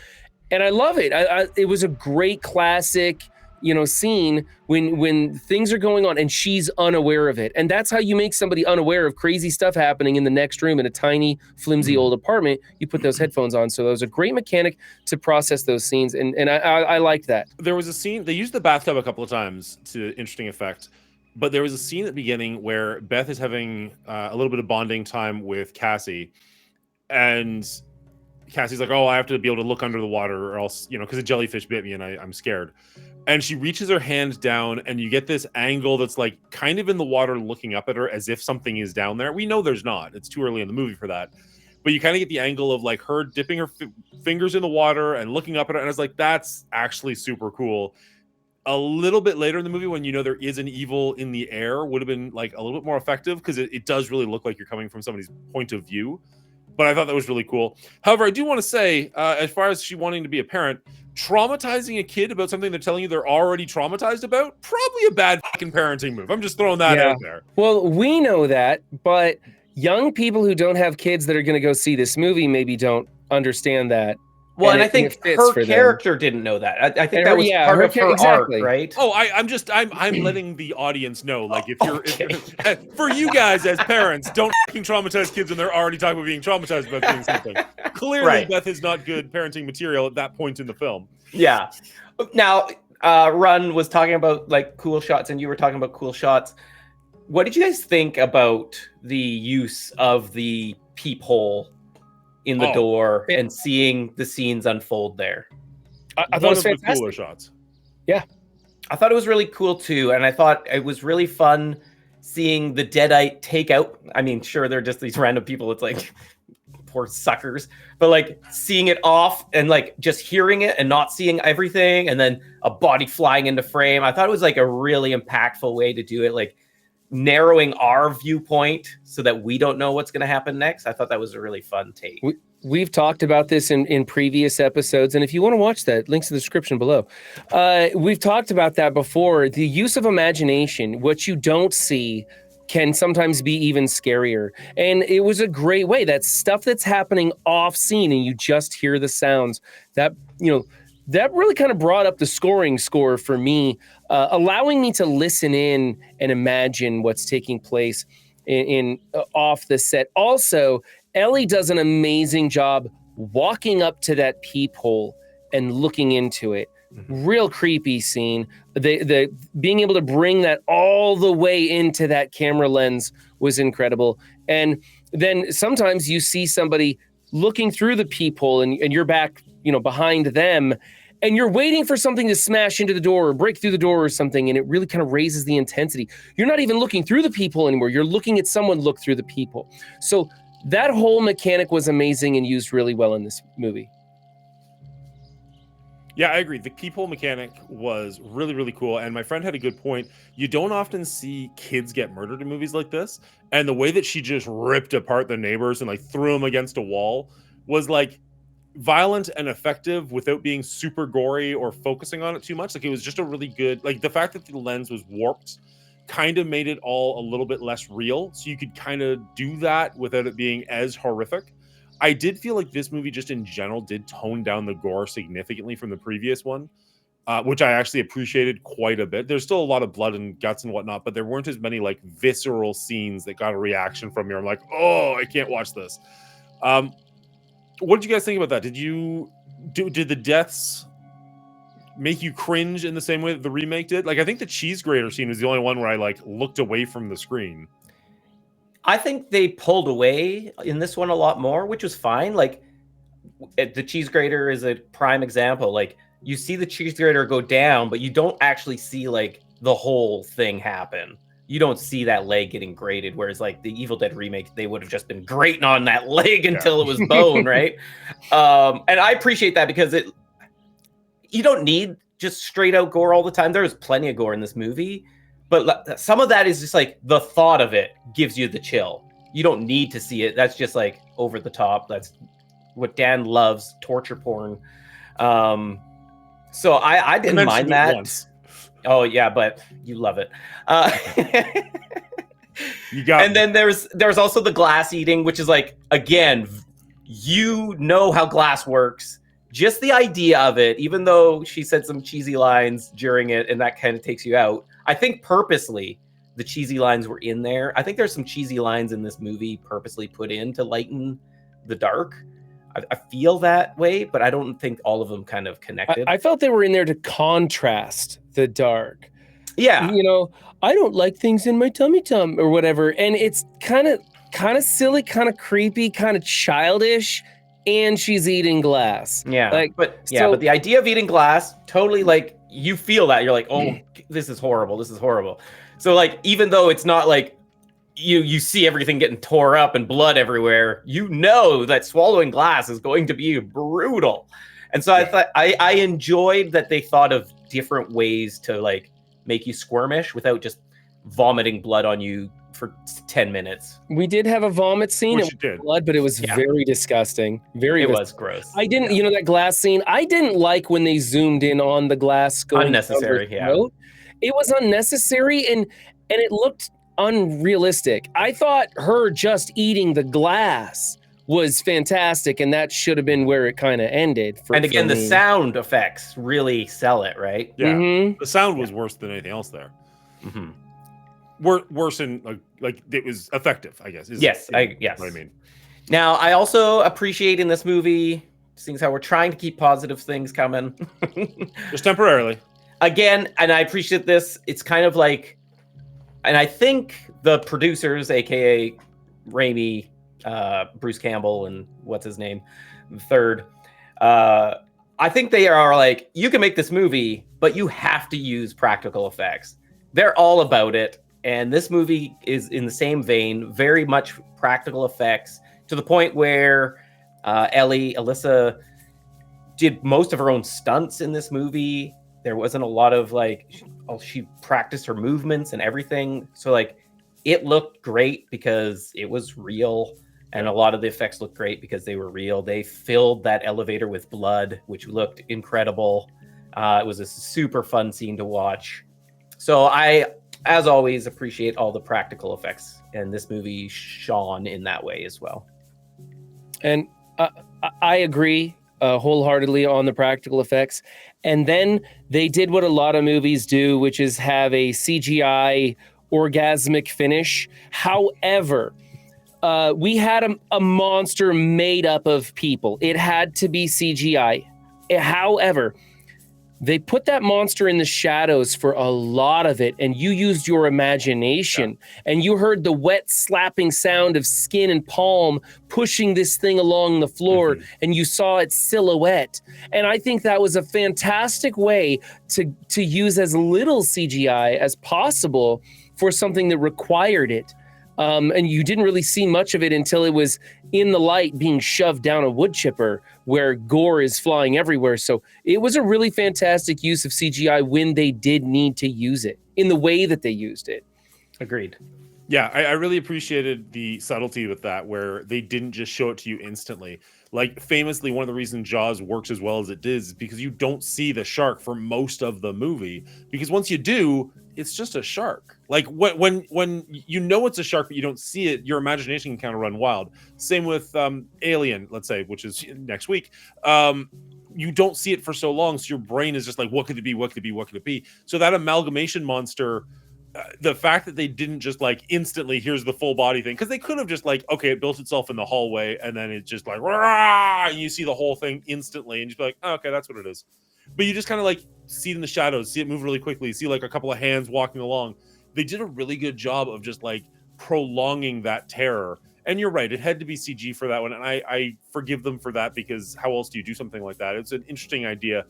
And I love it. It was a great classic, scene when things are going on and she's unaware of it. And that's how you make somebody unaware of crazy stuff happening in the next room in a tiny, flimsy old apartment. You put those headphones on. So that was a great mechanic to process those scenes. And I liked that. There was a scene, they used the bathtub a couple of times to interesting effect. But there was a scene at the beginning where Beth is having a little bit of bonding time with Cassie. And Cassie's like, oh, I have to be able to look under the water or else, because a jellyfish bit me and I'm scared. And she reaches her hand down and you get this angle that's like kind of in the water looking up at her as if something is down there. We know there's not. It's too early in the movie for that. But you kind of get the angle of like her dipping her fingers in the water and looking up at her. And I was like, that's actually super cool. A little bit later in the movie when there is an evil in the air would have been like a little bit more effective because it does really look like you're coming from somebody's point of view. But I thought that was really cool. However, I do want to say, as far as she wanting to be a parent, traumatizing a kid about something they're telling you they're already traumatized about, probably a bad fucking parenting move. I'm just throwing that out there. Well, we know that, but young people who don't have kids that are going to go see this movie maybe don't understand that. Well, and I think her character didn't know that. I think that was part of her arc, right? Oh, I'm letting the audience know, like, if for you guys as parents, don't fucking traumatize kids when they're already talking about being traumatized about doing something. Clearly, Beth is not good parenting material at that point in the film. Yeah. Now, Run was talking about like cool shots, and you were talking about cool shots. What did you guys think about the use of the peephole in the door and seeing the scenes unfold there? I thought it was fantastic. The cooler shots. Yeah. I thought it was really cool too. And I thought it was really fun seeing the Deadite take out. I mean, sure, they're just these random people. It's like poor suckers, but like seeing it off and like just hearing it and not seeing everything, and then a body flying into frame. I thought it was like a really impactful way to do it, like narrowing our viewpoint so that we don't know what's going to happen next. I thought that was a really fun take. We've talked about this in previous episodes, and if you want to watch that, links in the description below. We've talked about that before. The use of imagination, what you don't see, can sometimes be even scarier. And it was a great way. That stuff that's happening off scene, and you just hear the sounds. That that really kind of brought up the scoring score for me, allowing me to listen in and imagine what's taking place in off the set. Also, Ellie does an amazing job walking up to that peephole and looking into it. Real creepy scene. The being able to bring that all the way into that camera lens was incredible. And then sometimes you see somebody looking through the peephole and you're back, behind them, and you're waiting for something to smash into the door or break through the door or something, and it really kind of raises the intensity. You're not even looking through the peephole anymore. You're looking at someone look through the peephole. So that whole mechanic was amazing and used really well in this movie. Yeah, I agree. The peephole mechanic was really, really cool. And my friend had a good point. You don't often see kids get murdered in movies like this. And the way that she just ripped apart the neighbors and like threw them against a wall was like violent and effective without being super gory or focusing on it too much. Like it was just a really good, like the fact that the lens was warped kind of made it all a little bit less real. So you could kind of do that without it being as horrific. I did feel like this movie just in general did tone down the gore significantly from the previous one, which I actually appreciated quite a bit. There's still a lot of blood and guts and whatnot, but there weren't as many like visceral scenes that got a reaction from me. I'm like, oh, I can't watch this. What did you guys think about that? Did the deaths make you cringe in the same way that the remake did? Like, I think the cheese grater scene was the only one where I like looked away from the screen. I think they pulled away in this one a lot more, which was fine. Like the cheese grater is a prime example. Like you see the cheese grater go down, but you don't actually see like the whole thing happen. You don't see that leg getting grated. Whereas like the Evil Dead remake, they would have just been grating on that leg until it was bone, right? And I appreciate that because you don't need just straight out gore all the time. There's plenty of gore in this movie. But some of that is just like the thought of it gives you the chill. You don't need to see it. That's just like over the top. That's what Dan loves, torture porn. So I didn't mind that. Once. Oh yeah, but you love it. You got and then there's also the glass eating, which is like, again, you know how glass works. Just the idea of it, even though she said some cheesy lines during it, and that kind of takes you out. I think purposely the cheesy lines were in there. I think there's some cheesy lines in this movie purposely put in to lighten the dark. I feel that way, but I don't think all of them kind of connected. I felt they were in there to contrast the dark. Yeah. I don't like things in my tummy or whatever. And it's kind of silly, kind of creepy, kind of childish. And she's eating glass. Yeah. But the idea of eating glass, totally like you feel that. You're like, oh, this is horrible. This is horrible. So like, even though it's not like you see everything getting tore up and blood everywhere, you know that swallowing glass is going to be brutal. And so I thought I enjoyed that they thought of different ways to like make you squirmish without just vomiting blood on you for 10 minutes. We did have a vomit scene. Which it did. Blood, but it was very disgusting. It was gross. I didn't, that glass scene. I didn't like when they zoomed in on the glass going unnecessary. Yeah, it was unnecessary and it looked unrealistic. I thought her just eating the glass was fantastic, and that should have been where it kind of ended. And again, the sound effects really sell it, right? Yeah, the sound was worse than anything else there. Mm-hmm. Worse in like it was effective, I guess. Yes. What I mean. Now, I also appreciate in this movie, seeing how we're trying to keep positive things coming, just temporarily. Again, and I appreciate this. It's kind of like, and I think the producers, aka Raimi, Bruce Campbell, and what's his name, the third. I think they are like, you can make this movie, but you have to use practical effects. They're all about it. And this movie is in the same vein, very much practical effects, to the point where Alyssa did most of her own stunts in this movie. There wasn't a lot of she practiced her movements and everything. So like it looked great because it was real. And a lot of the effects looked great because they were real. They filled that elevator with blood, which looked incredible. It was a super fun scene to watch. So I, as always, appreciate all the practical effects. And this movie shone in that way as well. And I agree wholeheartedly on the practical effects. And then they did what a lot of movies do, which is have a CGI orgasmic finish. However, we had a monster made up of people. It had to be CGI. However, they put that monster in the shadows for a lot of it, and you used your imagination, and you heard the wet slapping sound of skin and palm pushing this thing along the floor, and you saw its silhouette. And I think that was a fantastic way to use as little CGI as possible for something that required it. And you didn't really see much of it until it was in the light being shoved down a wood chipper where gore is flying everywhere. So it was a really fantastic use of CGI when they did need to use it in the way that they used it. Agreed. Yeah, I really appreciated the subtlety with that, where they didn't just show it to you instantly. Like, famously, one of the reasons Jaws works as well as it does is because you don't see the shark for most of the movie. Because once you do, it's just a shark. Like, when you know it's a shark, but you don't see it, your imagination can kind of run wild. Same with Alien, let's say, which is next week. You don't see it for so long, so your brain is just like, what could it be? What could it be? What could it be? So that amalgamation monster... the fact that they didn't just like instantly, here's the full body thing, because they could have just like, okay, it built itself in the hallway and then it's just like, rah, and you see the whole thing instantly and just be like, oh, okay, that's what it is. But you just kind of like see it in the shadows, see it move really quickly, see like a couple of hands walking along. They did a really good job of just like prolonging that terror. And you're right, it had to be CG for that one, and I forgive them for that, because how else do you do something like that? It's an interesting idea.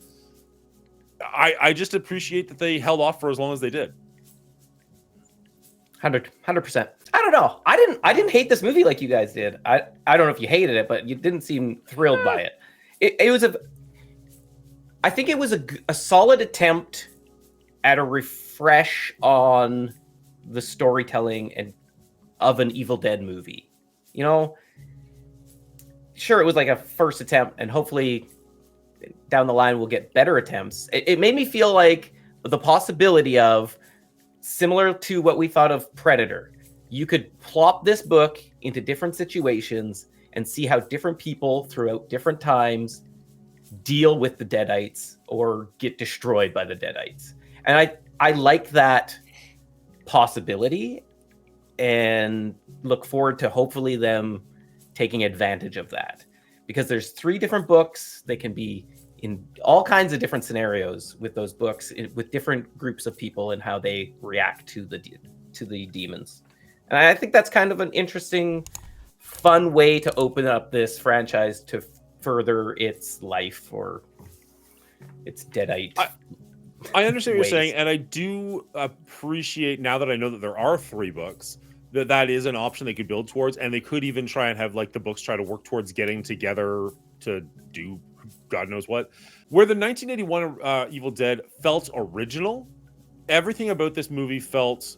I just appreciate that they held off for as long as they did. 100%. I don't know. I didn't hate this movie like you guys did. I don't know if you hated it, but you didn't seem thrilled by it. It was I think it was a solid attempt at a refresh on the storytelling of an Evil Dead movie. You know, sure, it was like a first attempt, and hopefully down the line we'll get better attempts. It made me feel like the possibility of, similar to what we thought of Predator, you could plop this book into different situations and see how different people throughout different times deal with the Deadites or get destroyed by the Deadites. And I like that possibility and look forward to hopefully them taking advantage of that, because there's 3 different books. They can be in all kinds of different scenarios with those books, with different groups of people and how they react to the demons. And I think that's kind of an interesting, fun way to open up this franchise to further its life or its Deadite. I understand what you're saying, and I do appreciate, now that I know that there are 3 books, that is an option they could build towards, and they could even try and have like the books try to work towards getting together to do God knows what. Where the 1981 Evil Dead felt original, everything about this movie felt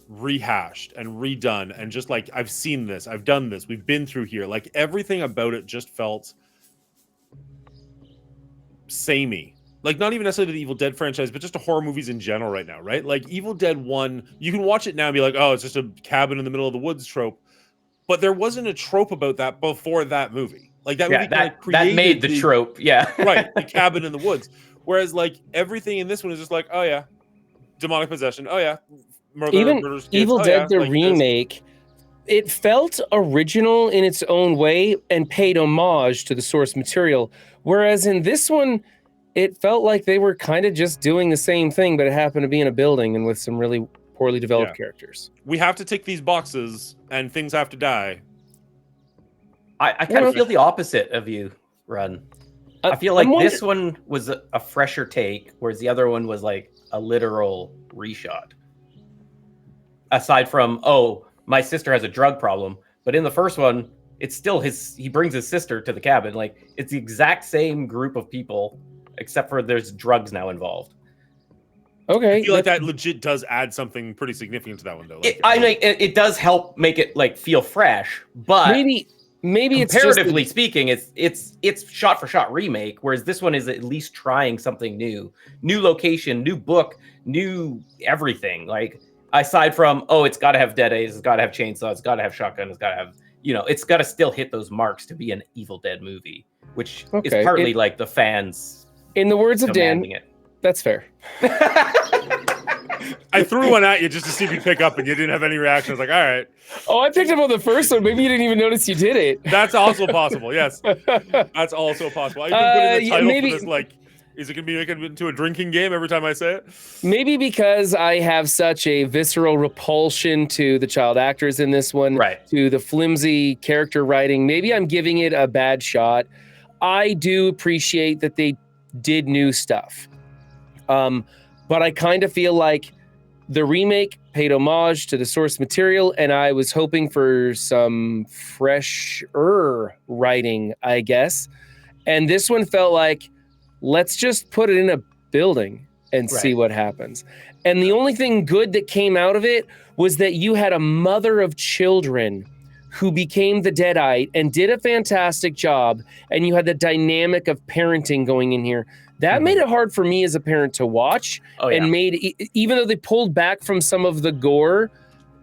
rehashed and redone, and just like, I've seen this, I've done this, we've been through here. Like, everything about it just felt samey. Like, not even necessarily the Evil Dead franchise, but just the horror movies in general right now, right? Like, Evil Dead 1, you can watch it now and be like, oh, it's just a cabin in the middle of the woods trope. But there wasn't a trope about that before that movie. Like, that movie that made the trope, yeah. Right, the cabin in the woods. Whereas, like, everything in this one is just like, oh yeah, demonic possession, oh yeah, murders, Evil Dead, the remake, it felt original in its own way and paid homage to the source material. Whereas in this one, it felt like they were kind of just doing the same thing, but it happened to be in a building and with some really poorly developed characters. We have to tick these boxes, and things have to die. I kind of feel the opposite of you, Run. I feel like this one was a fresher take, whereas the other one was like a literal reshot. aside from, oh, my sister has a drug problem. But in the first one, it's still he brings his sister to the cabin. Like, it's the exact same group of people, except for there's drugs now involved. Okay. I feel like that legit does add something pretty significant to that one, though. Like, it does help make it like feel fresh, but maybe it's comparatively speaking, it's shot for shot remake, whereas this one is at least trying something new location, new book, new everything. Like, aside from, oh, it's got to have Deadites, it's got to have chainsaw, it's got to have shotgun, it's got to have, it's got to still hit those marks to be an Evil Dead movie, which is partly like the fans. In the words of Dan, it. That's fair. I threw one at you just to see if you'd pick up, and you didn't have any reaction. I was like, all right. Oh, I picked up on the first one. Maybe you didn't even notice you did it. That's also possible, yes. That's also possible. I even put in the title for this, like, is it going to be making it into a drinking game every time I say it? Maybe because I have such a visceral repulsion to the child actors in this one, to the flimsy character writing. Maybe I'm giving it a bad shot. I do appreciate that they did new stuff. But I kind of feel like the remake paid homage to the source material, and I was hoping for some fresher writing, I guess. And this one felt like, let's just put it in a building and see what happens. And the only thing good that came out of it was that you had a mother of children who became the Deadite and did a fantastic job, and you had the dynamic of parenting going in here. That made it hard for me as a parent to watch, and made, even though they pulled back from some of the gore,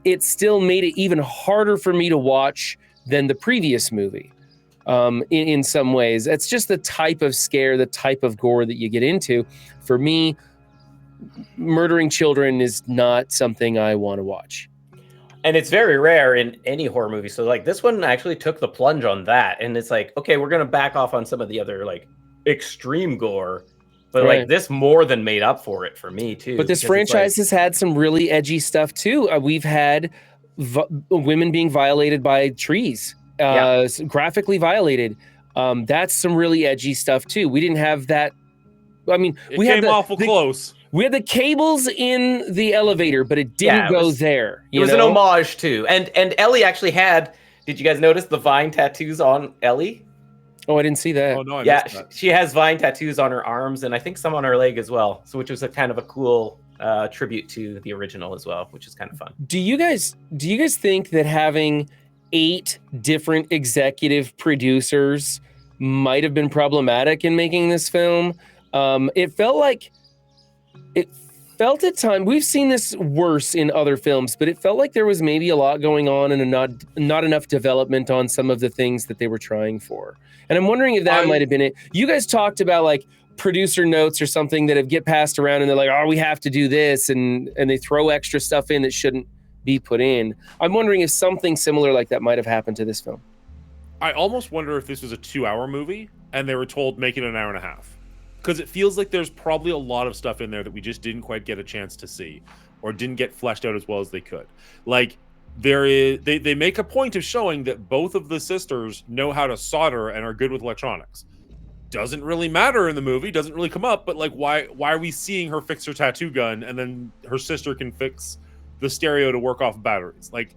it still made it even harder for me to watch than the previous movie. In some ways, it's just the type of scare, the type of gore that you get into. For me, murdering children is not something I want to watch. And it's very rare in any horror movie. So like this one actually took the plunge on that. And it's like, okay, we're going to back off on some of the other like extreme gore, but like this more than made up for it for me too. But this franchise has had some really edgy stuff too. We've had women being violated by trees, graphically violated. That's some really edgy stuff too. We didn't have that. I mean, we came awful close. We had the cables in the elevator, but it didn't go there. It was an homage too. And Ellie actually had, did you guys notice the Vine tattoos on Ellie? Oh, I didn't see that. Oh, no, I missed that. She has Vine tattoos on her arms and I think some on her leg as well. So which was a kind of a cool tribute to the original as well, which is kind of fun. Do you guys think that having 8 different executive producers might have been problematic in making this film? It felt at times, we've seen this worse in other films, but it felt like there was maybe a lot going on and not enough development on some of the things that they were trying for. And I'm wondering if that might have been it. You guys talked about like producer notes or something that get passed around and they're like, oh, we have to do this. And they throw extra stuff in that shouldn't be put in. I'm wondering if something similar like that might have happened to this film. I almost wonder if this was a 2-hour movie and they were told make it an hour and a half. Because it feels like there's probably a lot of stuff in there that we just didn't quite get a chance to see or didn't get fleshed out as well as they could. Like, they make a point of showing that both of the sisters know how to solder and are good with electronics. Doesn't really matter in the movie, doesn't really come up, but like, why are we seeing her fix her tattoo gun and then her sister can fix the stereo to work off batteries? Like,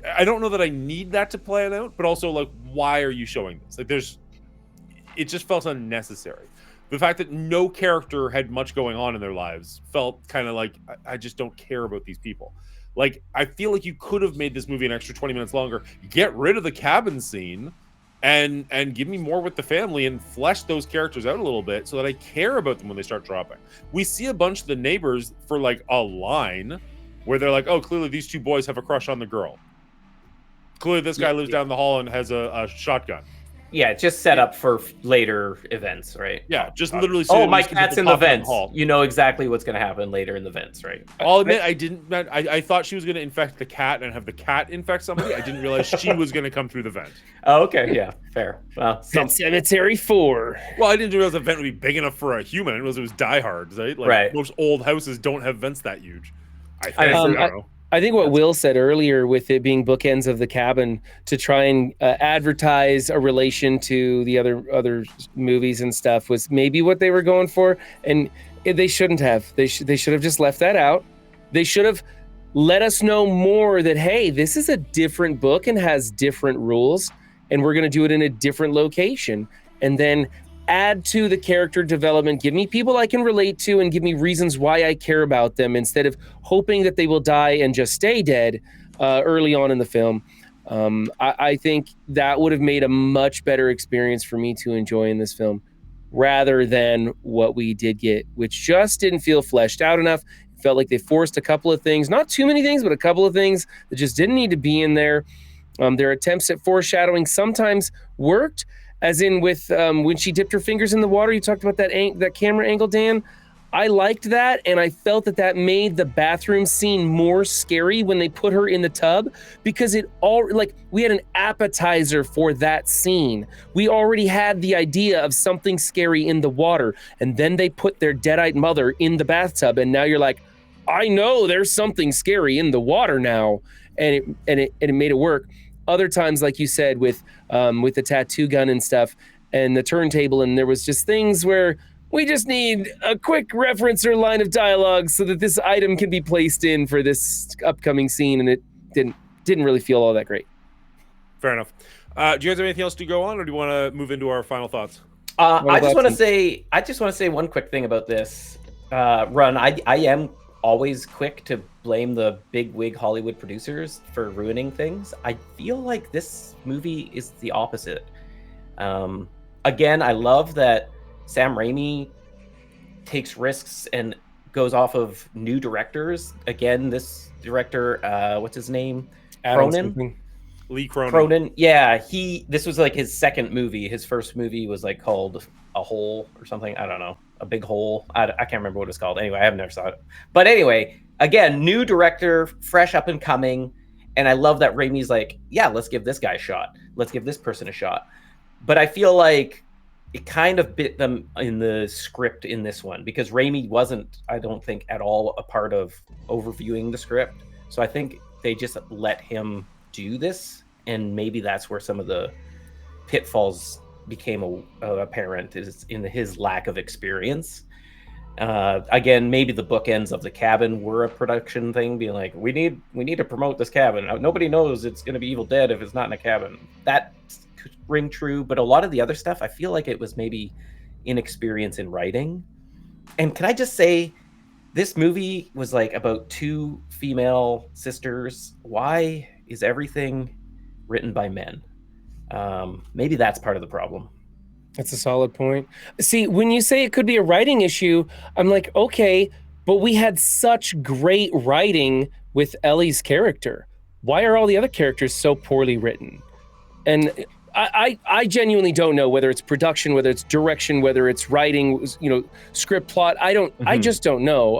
I don't know that I need that to play it out, but also like, why are you showing this? Like, it just felt unnecessary. The fact that no character had much going on in their lives felt kind of like, I just don't care about these people. Like, I feel like you could have made this movie an extra 20 minutes longer, get rid of the cabin scene, and give me more with the family and flesh those characters out a little bit so that I care about them when they start dropping. We see a bunch of the neighbors for like a line where they're like, oh, clearly these 2 boys have a crush on the girl. Clearly this guy lives down the hall and has a shotgun. Yeah, just set up for later events, right? Yeah, just literally. Oh, my cat's in the vents. You know exactly what's going to happen later in the vents, right? I'll admit, I thought she was going to infect the cat and have the cat infect somebody. I didn't realize she was going to come through the vent. Oh, okay, yeah, fair. Well, Cemetery 4. Well, I didn't realize the vent would be big enough for a human. I didn't realize it was Die Hard, right? Like, most old houses don't have vents that huge. I don't know. I think what Will said earlier with it being bookends of the cabin to try and advertise a relation to the other movies and stuff was maybe what they were going for. And they shouldn't have. They should have just left that out. They should have let us know more that, hey, this is a different book and has different rules, and we're going to do it in a different location. And then add to the character development, give me people I can relate to and give me reasons why I care about them instead of hoping that they will die and just stay dead early on in the film. I think that would have made a much better experience for me to enjoy in this film rather than what we did get, which just didn't feel fleshed out enough. It felt like they forced a couple of things, not too many things, but a couple of things that just didn't need to be in there. Their attempts at foreshadowing sometimes worked, as in with when she dipped her fingers in the water. You talked about that camera angle, Dan. I liked that, and I felt that made the bathroom scene more scary when they put her in the tub, because we had an appetizer for that scene. We already had the idea of something scary in the water, and then they put their deadite mother in the bathtub, and now you're like, I know there's something scary in the water now, and it made it work. Other times, like you said, with the tattoo gun and stuff, and the turntable, and there was just things where we just need a quick reference or line of dialogue so that this item can be placed in for this upcoming scene, and it didn't really feel all that great. Fair enough. Do you guys have anything else to go on, or do you want to move into our final thoughts? I just want to say one quick thing about this run. I am always quick to blame the big wig Hollywood producers for ruining things. I feel like this movie is the opposite. Again, I love that Sam Raimi takes risks and goes off of new directors. Again, this director, what's his name? Cronin? Lee Cronin. Cronin. Yeah, this was like his second movie. His first movie was like called A Hole or something. I don't know. A Big Hole. I can't remember what it's called. Anyway, I have never saw it. But anyway, again, new director, fresh up and coming. And I love that Raimi's like, yeah, let's give this guy a shot. Let's give this person a shot. But I feel like it kind of bit them in the script in this one, because Raimi wasn't, I don't think, at all a part of overviewing the script. So I think they just let him do this, and maybe that's where some of the pitfalls became apparent, is in his lack of experience. Again, maybe the bookends of The Cabin were a production thing, being like, we need to promote this cabin. Nobody knows it's going to be Evil Dead if it's not in a cabin. That could ring true, but a lot of the other stuff, I feel like it was maybe inexperience in writing. And can I just say, this movie was like about two female sisters. Why is everything written by men? Maybe that's part of the problem. That's a solid point. See, when you say it could be a writing issue, I'm like, okay, but we had such great writing with Ellie's character. Why are all the other characters so poorly written? And I genuinely don't know whether it's production, whether it's direction, whether it's writing, script plot. I just don't know.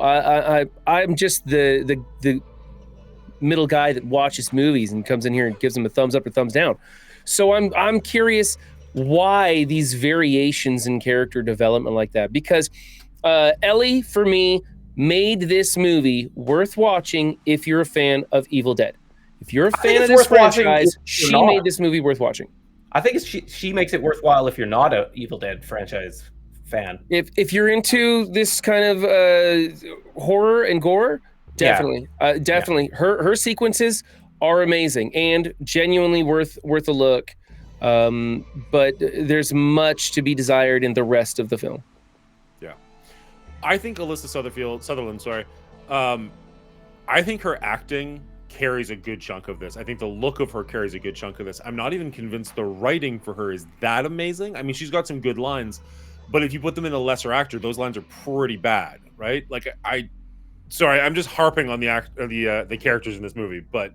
I'm just the middle guy that watches movies and comes in here and gives them a thumbs up or thumbs down. So I'm curious why these variations in character development like that, because Ellie, for me, made this movie worth watching if you're a fan of Evil Dead. If you're a fan of this franchise, she made this movie worth watching. I think she makes it worthwhile if you're not a Evil Dead franchise fan. If you're into this kind of horror and gore, definitely. Yeah. Her sequences are amazing and genuinely worth a look. But there's much to be desired in the rest of the film. Yeah. I think Alyssa Sutherland, I think her acting carries a good chunk of this. I think the look of her carries a good chunk of this. I'm not even convinced the writing for her is that amazing. I mean, she's got some good lines, but if you put them in a lesser actor, those lines are pretty bad, right? Like I'm just harping on the characters in this movie, but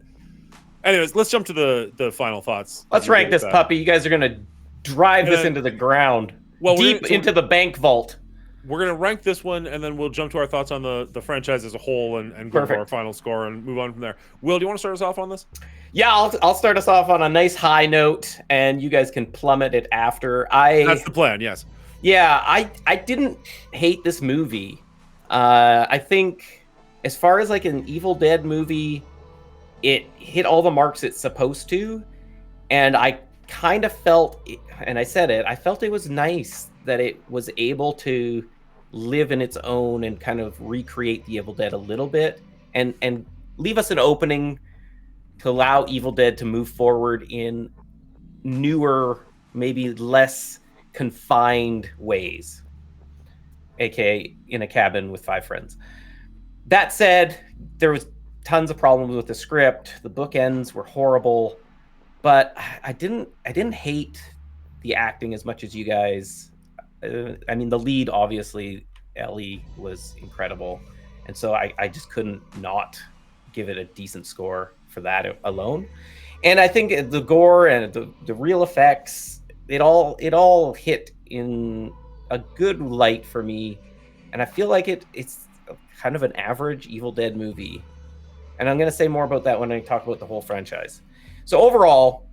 anyways, let's jump to the final thoughts. Let's rank this puppy. You guys are gonna drive this into the ground, deep into the bank vault. We're going to rank this one, and then we'll jump to our thoughts on the franchise as a whole and go to our final score and move on from there. Will, do you want to start us off on this? Yeah, I'll start us off on a nice high note, and you guys can plummet it after. That's the plan, yes. Yeah, I didn't hate this movie. I think as far as like an Evil Dead movie, it hit all the marks it's supposed to, and I kind of felt, and I said it, I felt it was nice that it was able to live in its own and kind of recreate the Evil Dead a little bit, and leave us an opening to allow Evil Dead to move forward in newer, maybe less confined ways, aka in a cabin with 5 friends. That said, there was tons of problems with the script. The bookends were horrible, but I didn't hate the acting as much as you guys. I mean, the lead, obviously, Ellie, was incredible, and so I just couldn't not give it a decent score for that alone. And I think the gore and the real effects, it all hit in a good light for me, and I feel like it's kind of an average Evil Dead movie. And I'm going to say more about that when I talk about the whole franchise. So overall,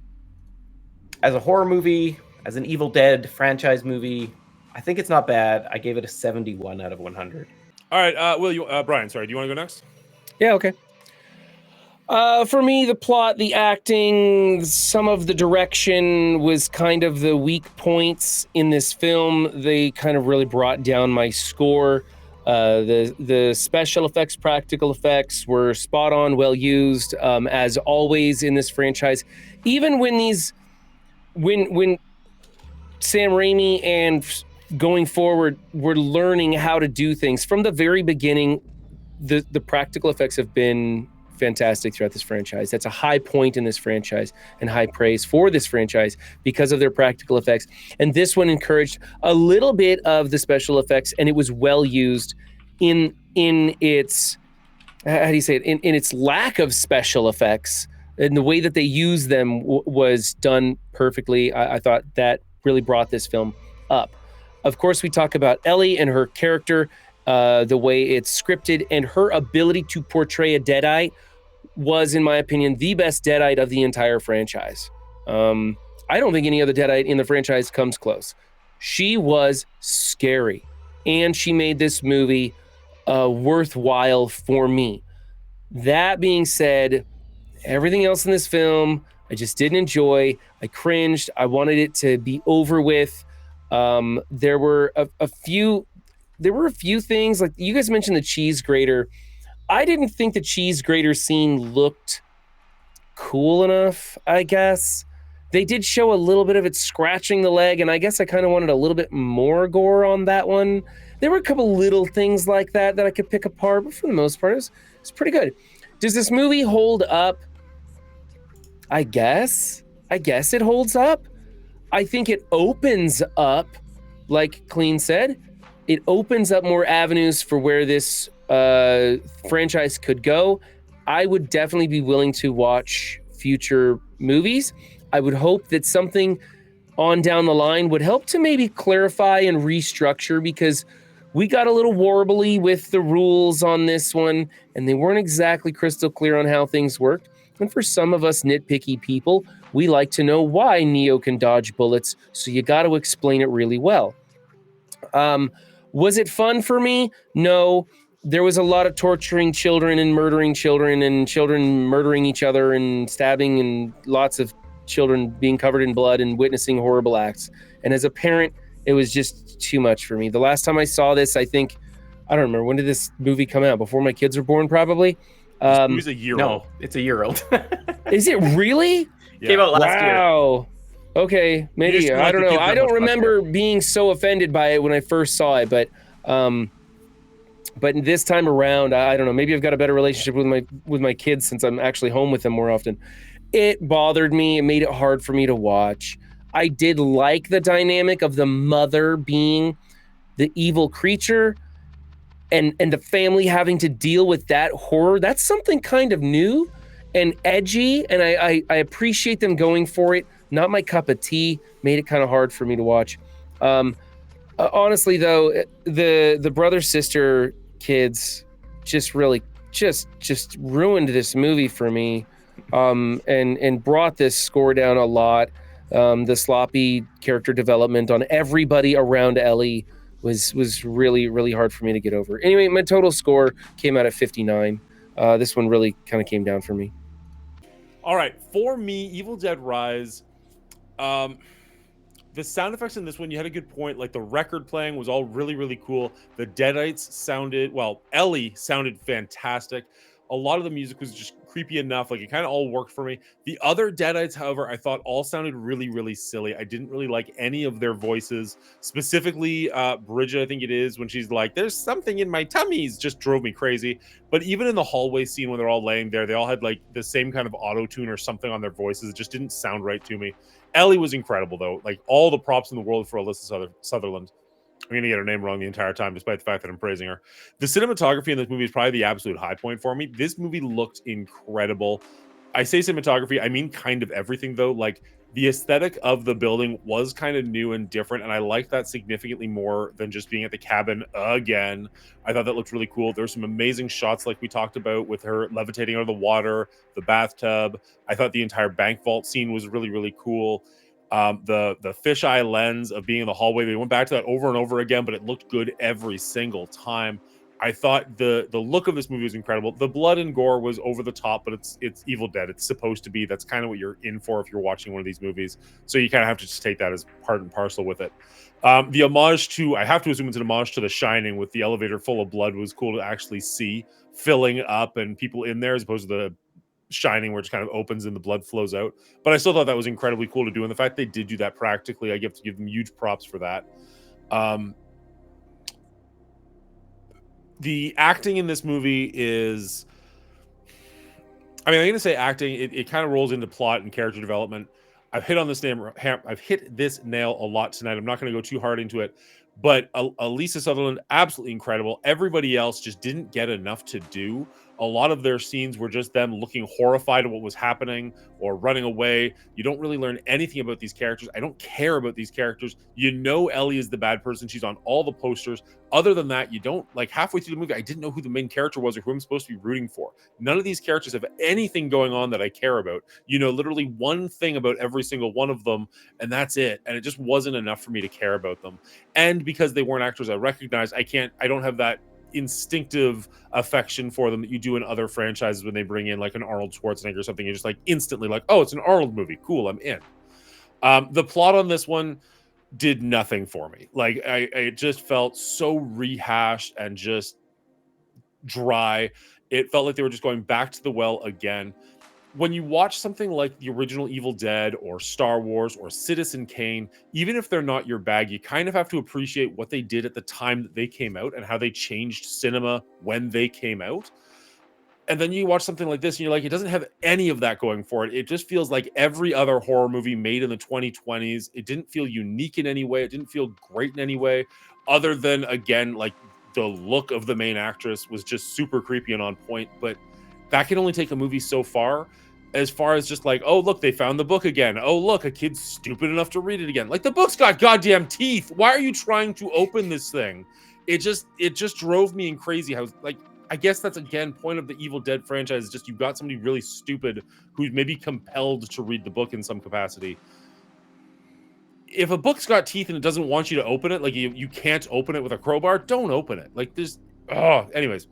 as a horror movie, as an Evil Dead franchise movie, I think it's not bad. I gave it a 71 out of 100. All right, Brian, sorry, do you want to go next? Yeah, okay. For me, the plot, the acting, some of the direction was kind of the weak points in this film. They kind of really brought down my score. The special effects, practical effects were spot on, well used, as always in this franchise. Even when when Sam Raimi and going forward, we're learning how to do things from the very beginning. The practical effects have been fantastic throughout this franchise. That's a high point in this franchise and high praise for this franchise because of their practical effects. And this one encouraged a little bit of the special effects, and it was well used in its, how do you say it, in its lack of special effects. And the way that they use them was done perfectly. I thought that really brought this film up. Of course, we talk about Ellie and her character, the way it's scripted, and her ability to portray a Deadite was, in my opinion, the best Deadite of the entire franchise. I don't think any other Deadite in the franchise comes close. She was scary, and she made this movie worthwhile for me. That being said, everything else in this film, I just didn't enjoy. I cringed. I wanted it to be over with. There were a few things, like you guys mentioned the cheese grater. I didn't think the cheese grater scene looked cool enough, I guess. They did show a little bit of it scratching the leg, and I guess I kind of wanted a little bit more gore on that one. There were a couple little things like that I could pick apart, but for the most part, it's pretty good. Does this movie hold up? I guess it holds up. I think it opens up, like Clean said, it opens up more avenues for where this franchise could go. I would definitely be willing to watch future movies. I would hope that something on down the line would help to maybe clarify and restructure, because we got a little warbly with the rules on this one, and they weren't exactly crystal clear on how things worked. And for some of us nitpicky people, we like to know why Neo can dodge bullets, so you got to explain it really well. Was it fun for me? No. There was a lot of torturing children and murdering children and children murdering each other and stabbing and lots of children being covered in blood and witnessing horrible acts. And as a parent, it was just too much for me. The last time I saw this, I don't remember, when did this movie come out? Before my kids were born, probably? This movie's a year old. No, it's a year old. Is it really? Yeah. Came out last year. Wow. Okay, maybe. just I like don't the know. kids I that don't much remember being so offended by it when I first saw it, but this time around, I don't know. Maybe I've got a better relationship with my kids since I'm actually home with them more often. It bothered me. It made it hard for me to watch. I did like the dynamic of the mother being the evil creature and the family having to deal with that horror. That's something kind of new and edgy, and I appreciate them going for it. Not my cup of tea. Made it kind of hard for me to watch. Honestly, though, the brother-sister kids just really just ruined this movie for me, and brought this score down a lot. The sloppy character development on everybody around Ellie was really, really hard for me to get over. Anyway, my total score came out at 59. This one really kind of came down for me. All right, for me, Evil Dead Rise, the sound effects in this one, you had a good point. Like, the record playing was all really, really cool. The Deadites sounded, well, Ellie sounded fantastic. A lot of the music was just creepy enough. Like, it kind of all worked for me. The other Deadites, however, I thought all sounded really, really silly. I didn't really like any of their voices. Specifically, Bridget, I think it is, when she's like, "There's something in my tummies," just drove me crazy. But even in the hallway scene when they're all laying there, they all had like the same kind of auto tune or something on their voices. It just didn't sound right to me. Ellie was incredible, though. Like, all the props in the world for Alyssa Sutherland. I'm going to get her name wrong the entire time, despite the fact that I'm praising her. The cinematography in this movie is probably the absolute high point for me. This movie looked incredible. I say cinematography, I mean kind of everything, though. Like, the aesthetic of the building was kind of new and different, and I liked that significantly more than just being at the cabin again. I thought that looked really cool. There's some amazing shots, like we talked about, with her levitating out of the water, the bathtub. I thought the entire bank vault scene was really, really cool. The fisheye lens of being in the hallway, they went back to that over and over again, but it looked good every single time. I thought the look of this movie was incredible. The blood and gore was over the top, but it's Evil Dead. It's supposed to be. That's kind of what you're in for if you're watching one of these movies. So you kind of have to just take that as part and parcel with it. The homage to, I have to assume it's an homage to The Shining, with the elevator full of blood, was cool to actually see filling up and people in there, as opposed to the Shining where it just kind of opens and the blood flows out. But I still thought that was incredibly cool to do, and the fact they did do that practically, I have to give them huge props for that. The acting in this movie is, I mean, I'm going to say acting, it kind of rolls into plot and character development. I've hit this nail a lot tonight. I'm not going to go too hard into it, but Alyssa Sutherland, absolutely incredible. Everybody else just didn't get enough to do. A lot of their scenes were just them looking horrified at what was happening or running away. You don't really learn anything about these characters. I don't care about these characters. You know Ellie is the bad person. She's on all the posters. Other than that, you don't, like, halfway through the movie, I didn't know who the main character was or who I'm supposed to be rooting for. None of these characters have anything going on that I care about. You know, literally one thing about every single one of them, and that's it. And it just wasn't enough for me to care about them. And because they weren't actors I recognized, I don't have that instinctive affection for them that you do in other franchises when they bring in like an Arnold Schwarzenegger or something. You're just like instantly like, oh, it's an Arnold movie. Cool, I'm in. The plot on this one did nothing for me. Like, I just felt so rehashed and just dry. It felt like they were just going back to the well again. When you watch something like the original Evil Dead or Star Wars or Citizen Kane, even if they're not your bag, you kind of have to appreciate what they did at the time that they came out and how they changed cinema when they came out. And then you watch something like this and you're like, it doesn't have any of that going for it. It just feels like every other horror movie made in the 2020s. It didn't feel unique in any way. It didn't feel great in any way, other than, again, like, the look of the main actress was just super creepy and on point. But that can only take a movie so far. As far as just like, oh, look, they found the book again. Oh, look, a kid's stupid enough to read it again. Like, the book's got goddamn teeth. Why are you trying to open this thing? It just drove me crazy. How, like, I guess that's, again, point of the Evil Dead franchise, is just you've got somebody really stupid who's maybe compelled to read the book in some capacity. If a book's got teeth and it doesn't want you to open it, like you can't open it with a crowbar, don't open it. Like, there's, anyways.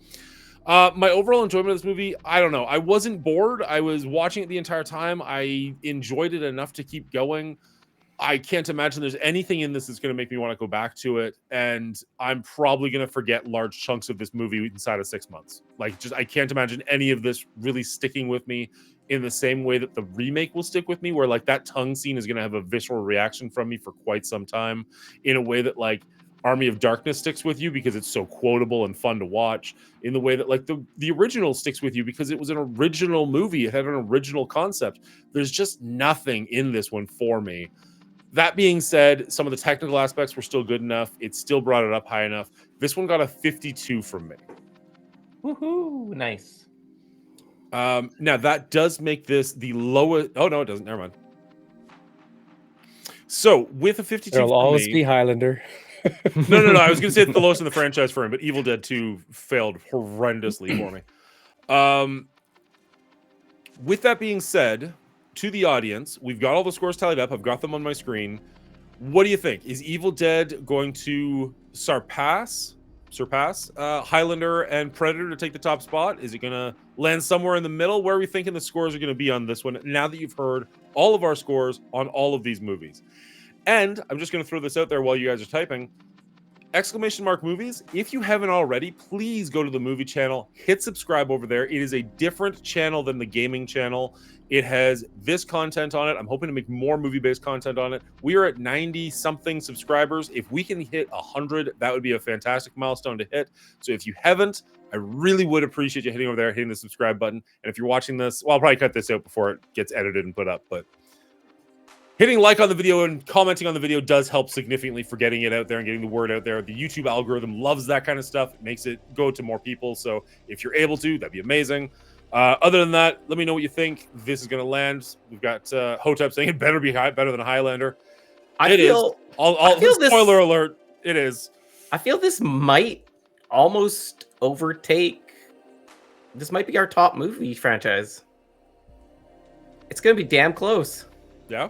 My overall enjoyment of this movie, I don't know. I wasn't bored. I was watching it the entire time. I enjoyed it enough to keep going. I can't imagine there's anything in this that's going to make me want to go back to it. And I'm probably going to forget large chunks of this movie inside of 6 months. Like, just, I can't imagine any of this really sticking with me in the same way that the remake will stick with me, where like that tongue scene is going to have a visceral reaction from me for quite some time, in a way that like Army of Darkness sticks with you because it's so quotable and fun to watch, in the way that like the original sticks with you because it was an original movie. It had an original concept. There's just nothing in this one for me. That being said, some of the technical aspects were still good enough. It still brought it up high enough. This one got a 52 from me. Woohoo! Nice. Now that does make this the lowest. Oh no, it doesn't. Never mind. So with a 52, there'll always be Highlander. No. I was going to say it's the lowest in the franchise for him, but Evil Dead 2 failed horrendously for me. With that being said, to the audience, we've got all the scores tallied up. I've got them on my screen. What do you think? Is Evil Dead going to surpass Highlander and Predator to take the top spot? Is it going to land somewhere in the middle? Where are we thinking the scores are going to be on this one, now that you've heard all of our scores on all of these movies? And I'm just going to throw this out there while you guys are typing. !movies. If you haven't already, please go to the movie channel, hit subscribe over there. It is a different channel than the gaming channel. It has this content on it. I'm hoping to make more movie-based content on it. We are at 90-something subscribers. If we can hit 100, that would be a fantastic milestone to hit. So if you haven't, I really would appreciate you hitting over there, hitting the subscribe button. And if you're watching this, well, I'll probably cut this out before it gets edited and put up, but hitting like on the video and commenting on the video does help significantly for getting it out there and getting the word out there. The YouTube algorithm loves that kind of stuff. It makes it go to more people. So if you're able to, that'd be amazing. Other than that, let me know what you think. This is going to land. We've got Hotep saying it better be better than Highlander. It is. Spoiler alert. It is. I feel this might almost overtake. This might be our top movie franchise. It's going to be damn close. Yeah.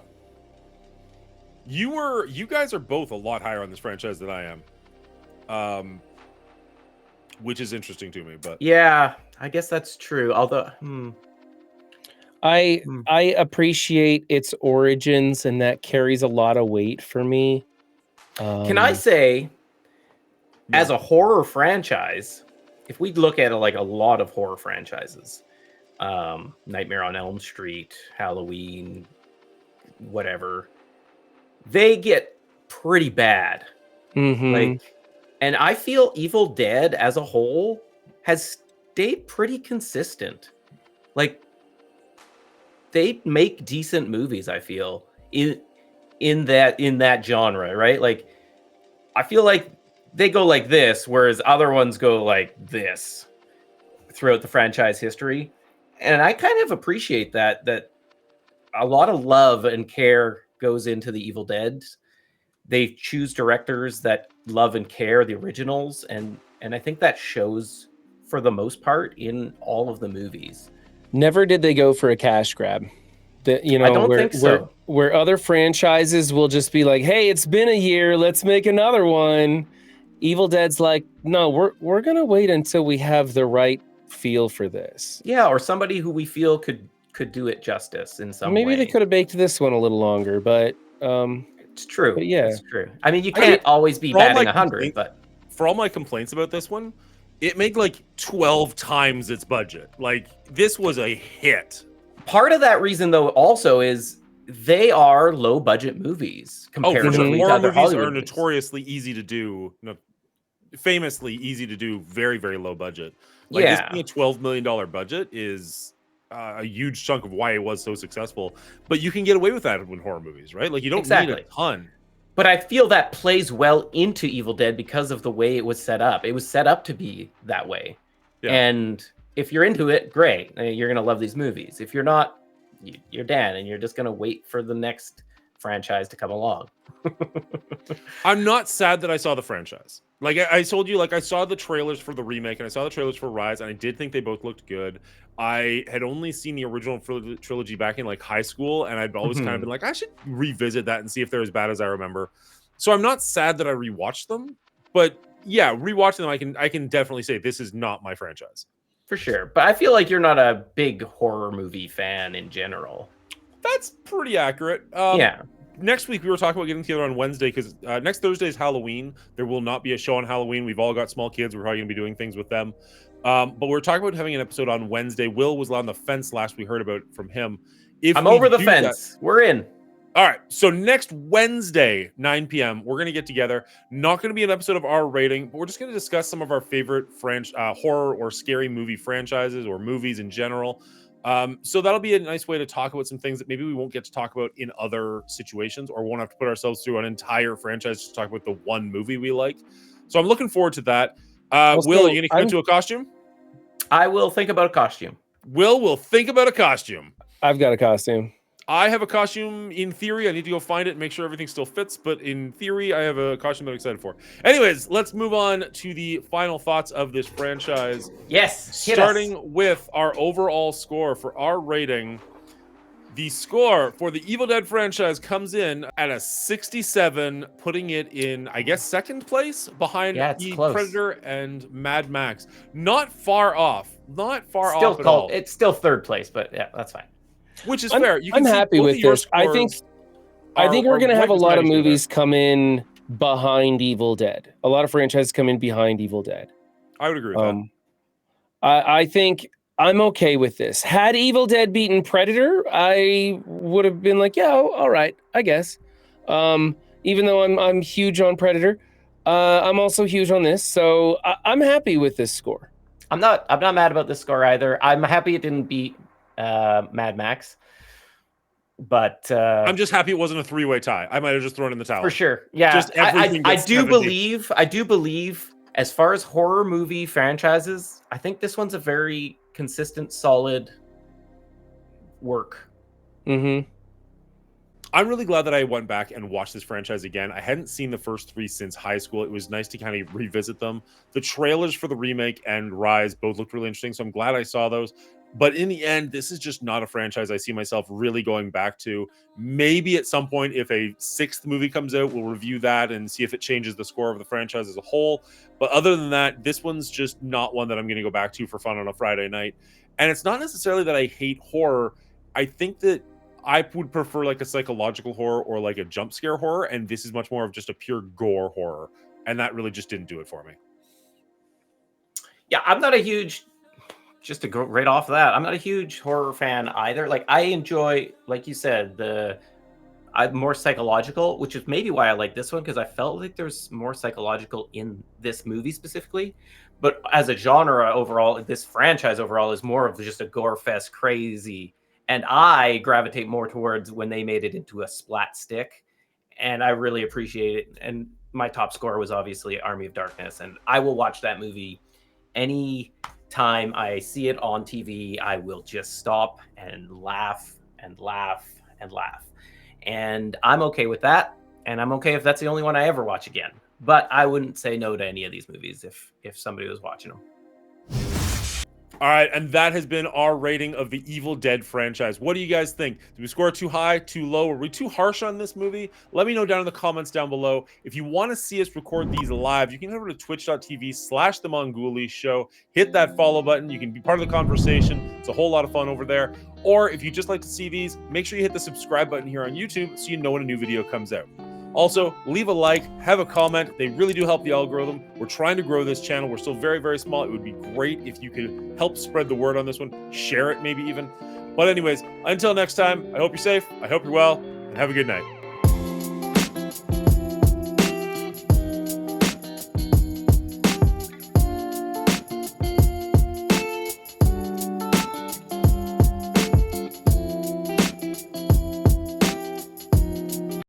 You guys are both a lot higher on this franchise than I am. Which is interesting to me, but yeah, I guess that's true. Although I appreciate its origins, and that carries a lot of weight for me. Can I say, as a horror franchise, if we look at it like a lot of horror franchises, Nightmare on Elm Street, Halloween, whatever, they get pretty bad. Mhm. And I feel Evil Dead as a whole has stayed pretty consistent. Like, they make decent movies, I feel, in that genre, right? Like, I feel like they go like this, whereas other ones go like this throughout the franchise history. And I kind of appreciate that a lot of love and care goes into the Evil Dead. They choose directors that love and care the originals, and I think that shows for the most part in all of the movies. Never did they go for a cash grab. I don't think so. Where other franchises will just be like, "Hey, it's been a year, let's make another one." Evil Dead's like, "No, we're gonna wait until we have the right feel for this." Yeah, or somebody who we feel could do it justice in some way. Maybe they could have baked this one a little longer, but it's true. But yeah, it's true. I mean, you can't always be batting 100, but for all my complaints about this one, it made like 12 times its budget. Like, this was a hit. Part of that reason, though, also is they are low budget movies comparatively to horror other movies Hollywood are movies. notoriously easy to do. Famously easy to do, very, very low budget. Like, this being a $12 million budget is a huge chunk of why it was so successful. But you can get away with that in horror movies, right? Like, you don't need a ton. But I feel that plays well into Evil Dead because of the way it was set up. It was set up to be that way. Yeah. And if you're into it, great. You're going to love these movies. If you're not, you're Dan, and you're just going to wait for the next franchise to come along. I'm not sad that I saw the franchise. Like I told you, like, I saw the trailers for the remake and I saw the trailers for Rise, and I did think they both looked good. I had only seen the original trilogy back in like high school, and I'd always kind of been like, I should revisit that and see if they're as bad as I remember. So I'm not sad that I rewatched them, but yeah, rewatching them, I can definitely say this is not my franchise. For sure. But I feel like you're not a big horror movie fan in general. That's pretty accurate. Yeah. Next week, we were talking about getting together on Wednesday because next Thursday is Halloween. There will not be a show on Halloween. We've all got small kids. We're probably going to be doing things with them. But we're talking about having an episode on Wednesday. Will was on the fence last we heard about from him. I'm over the fence. We're in. All right. So next Wednesday, 9 p.m., we're going to get together. Not going to be an episode of our rating, but we're just going to discuss some of our favorite horror or scary movie franchises or movies in general. So that'll be a nice way to talk about some things that maybe we won't get to talk about in other situations, or won't have to put ourselves through an entire franchise to talk about the one movie we like. So I'm looking forward to that. Will, are you going to commit to a costume? I will think about a costume. Will think about a costume. I've got a costume. I have a costume in theory. I need to go find it and make sure everything still fits. But in theory, I have a costume that I'm excited for. Anyways, let's move on to the final thoughts of this franchise. Yes. Starting with our overall score for our rating. The score for the Evil Dead franchise comes in at a 67, putting it in, I guess, second place behind the Predator and Mad Max. Not far off. Not far off at all. It's still third place, but yeah, that's fine. Which is fair. I'm happy with this. I think we're going to have a lot of movies come in behind Evil Dead. A lot of franchises come in behind Evil Dead. I would agree with that. I think I'm okay with this. Had Evil Dead beaten Predator, I would have been like, yeah, all right, I guess. Even though I'm huge on Predator, I'm also huge on this, so I'm happy with this score. I'm not mad about this score either. I'm happy it didn't beat Mad Max, but I'm just happy it wasn't a 3-way tie. I might have just thrown in the towel for sure. Yeah, Just everything I gets do 70. believe. As far as horror movie franchises, I think this one's a very consistent, solid work. Mm-hmm. I'm really glad that I went back and watched this franchise again. I hadn't seen the first 3 since high school. It was nice to kind of revisit them. The trailers for the remake and Rise both looked really interesting, so I'm glad I saw those. But in the end, this is just not a franchise I see myself really going back to. Maybe at some point, if a 6th movie comes out, we'll review that and see if it changes the score of the franchise as a whole. But other than that, this one's just not one that I'm going to go back to for fun on a Friday night. And it's not necessarily that I hate horror. I think that I would prefer like a psychological horror or like a jump scare horror, and this is much more of just a pure gore horror, and that really just didn't do it for me. Yeah, I'm not a huge, just to go right off of that, I'm not a huge horror fan either. Like, I enjoy, like you said, I'm more psychological, which is maybe why I like this one, because I felt like there's more psychological in this movie specifically. But as a genre overall, this franchise overall is more of just a gore fest, crazy. And I gravitate more towards when they made it into a splat stick. And I really appreciate it. And my top score was obviously Army of Darkness. And I will watch that movie any time I see it on TV. I will just stop and laugh and laugh and laugh. And I'm okay with that. And I'm okay if that's the only one I ever watch again. But I wouldn't say no to any of these movies if somebody was watching them. All right, and that has been our rating of the Evil Dead franchise. What do you guys think? Did we score too high, too low? Were we too harsh on this movie? Let me know down in the comments down below. If you want to see us record these live, you can head over to twitch.tv/themongoolie show. Hit that follow button. You can be part of the conversation. It's a whole lot of fun over there. Or if you just like to see these, make sure you hit the subscribe button here on YouTube so you know when a new video comes out. Also, leave a like, have a comment. They really do help the algorithm. We're trying to grow this channel. We're still very, very small. It would be great if you could help spread the word on this one. Share it maybe even. But anyways, until next time, I hope you're safe. I hope you're well. And have a good night.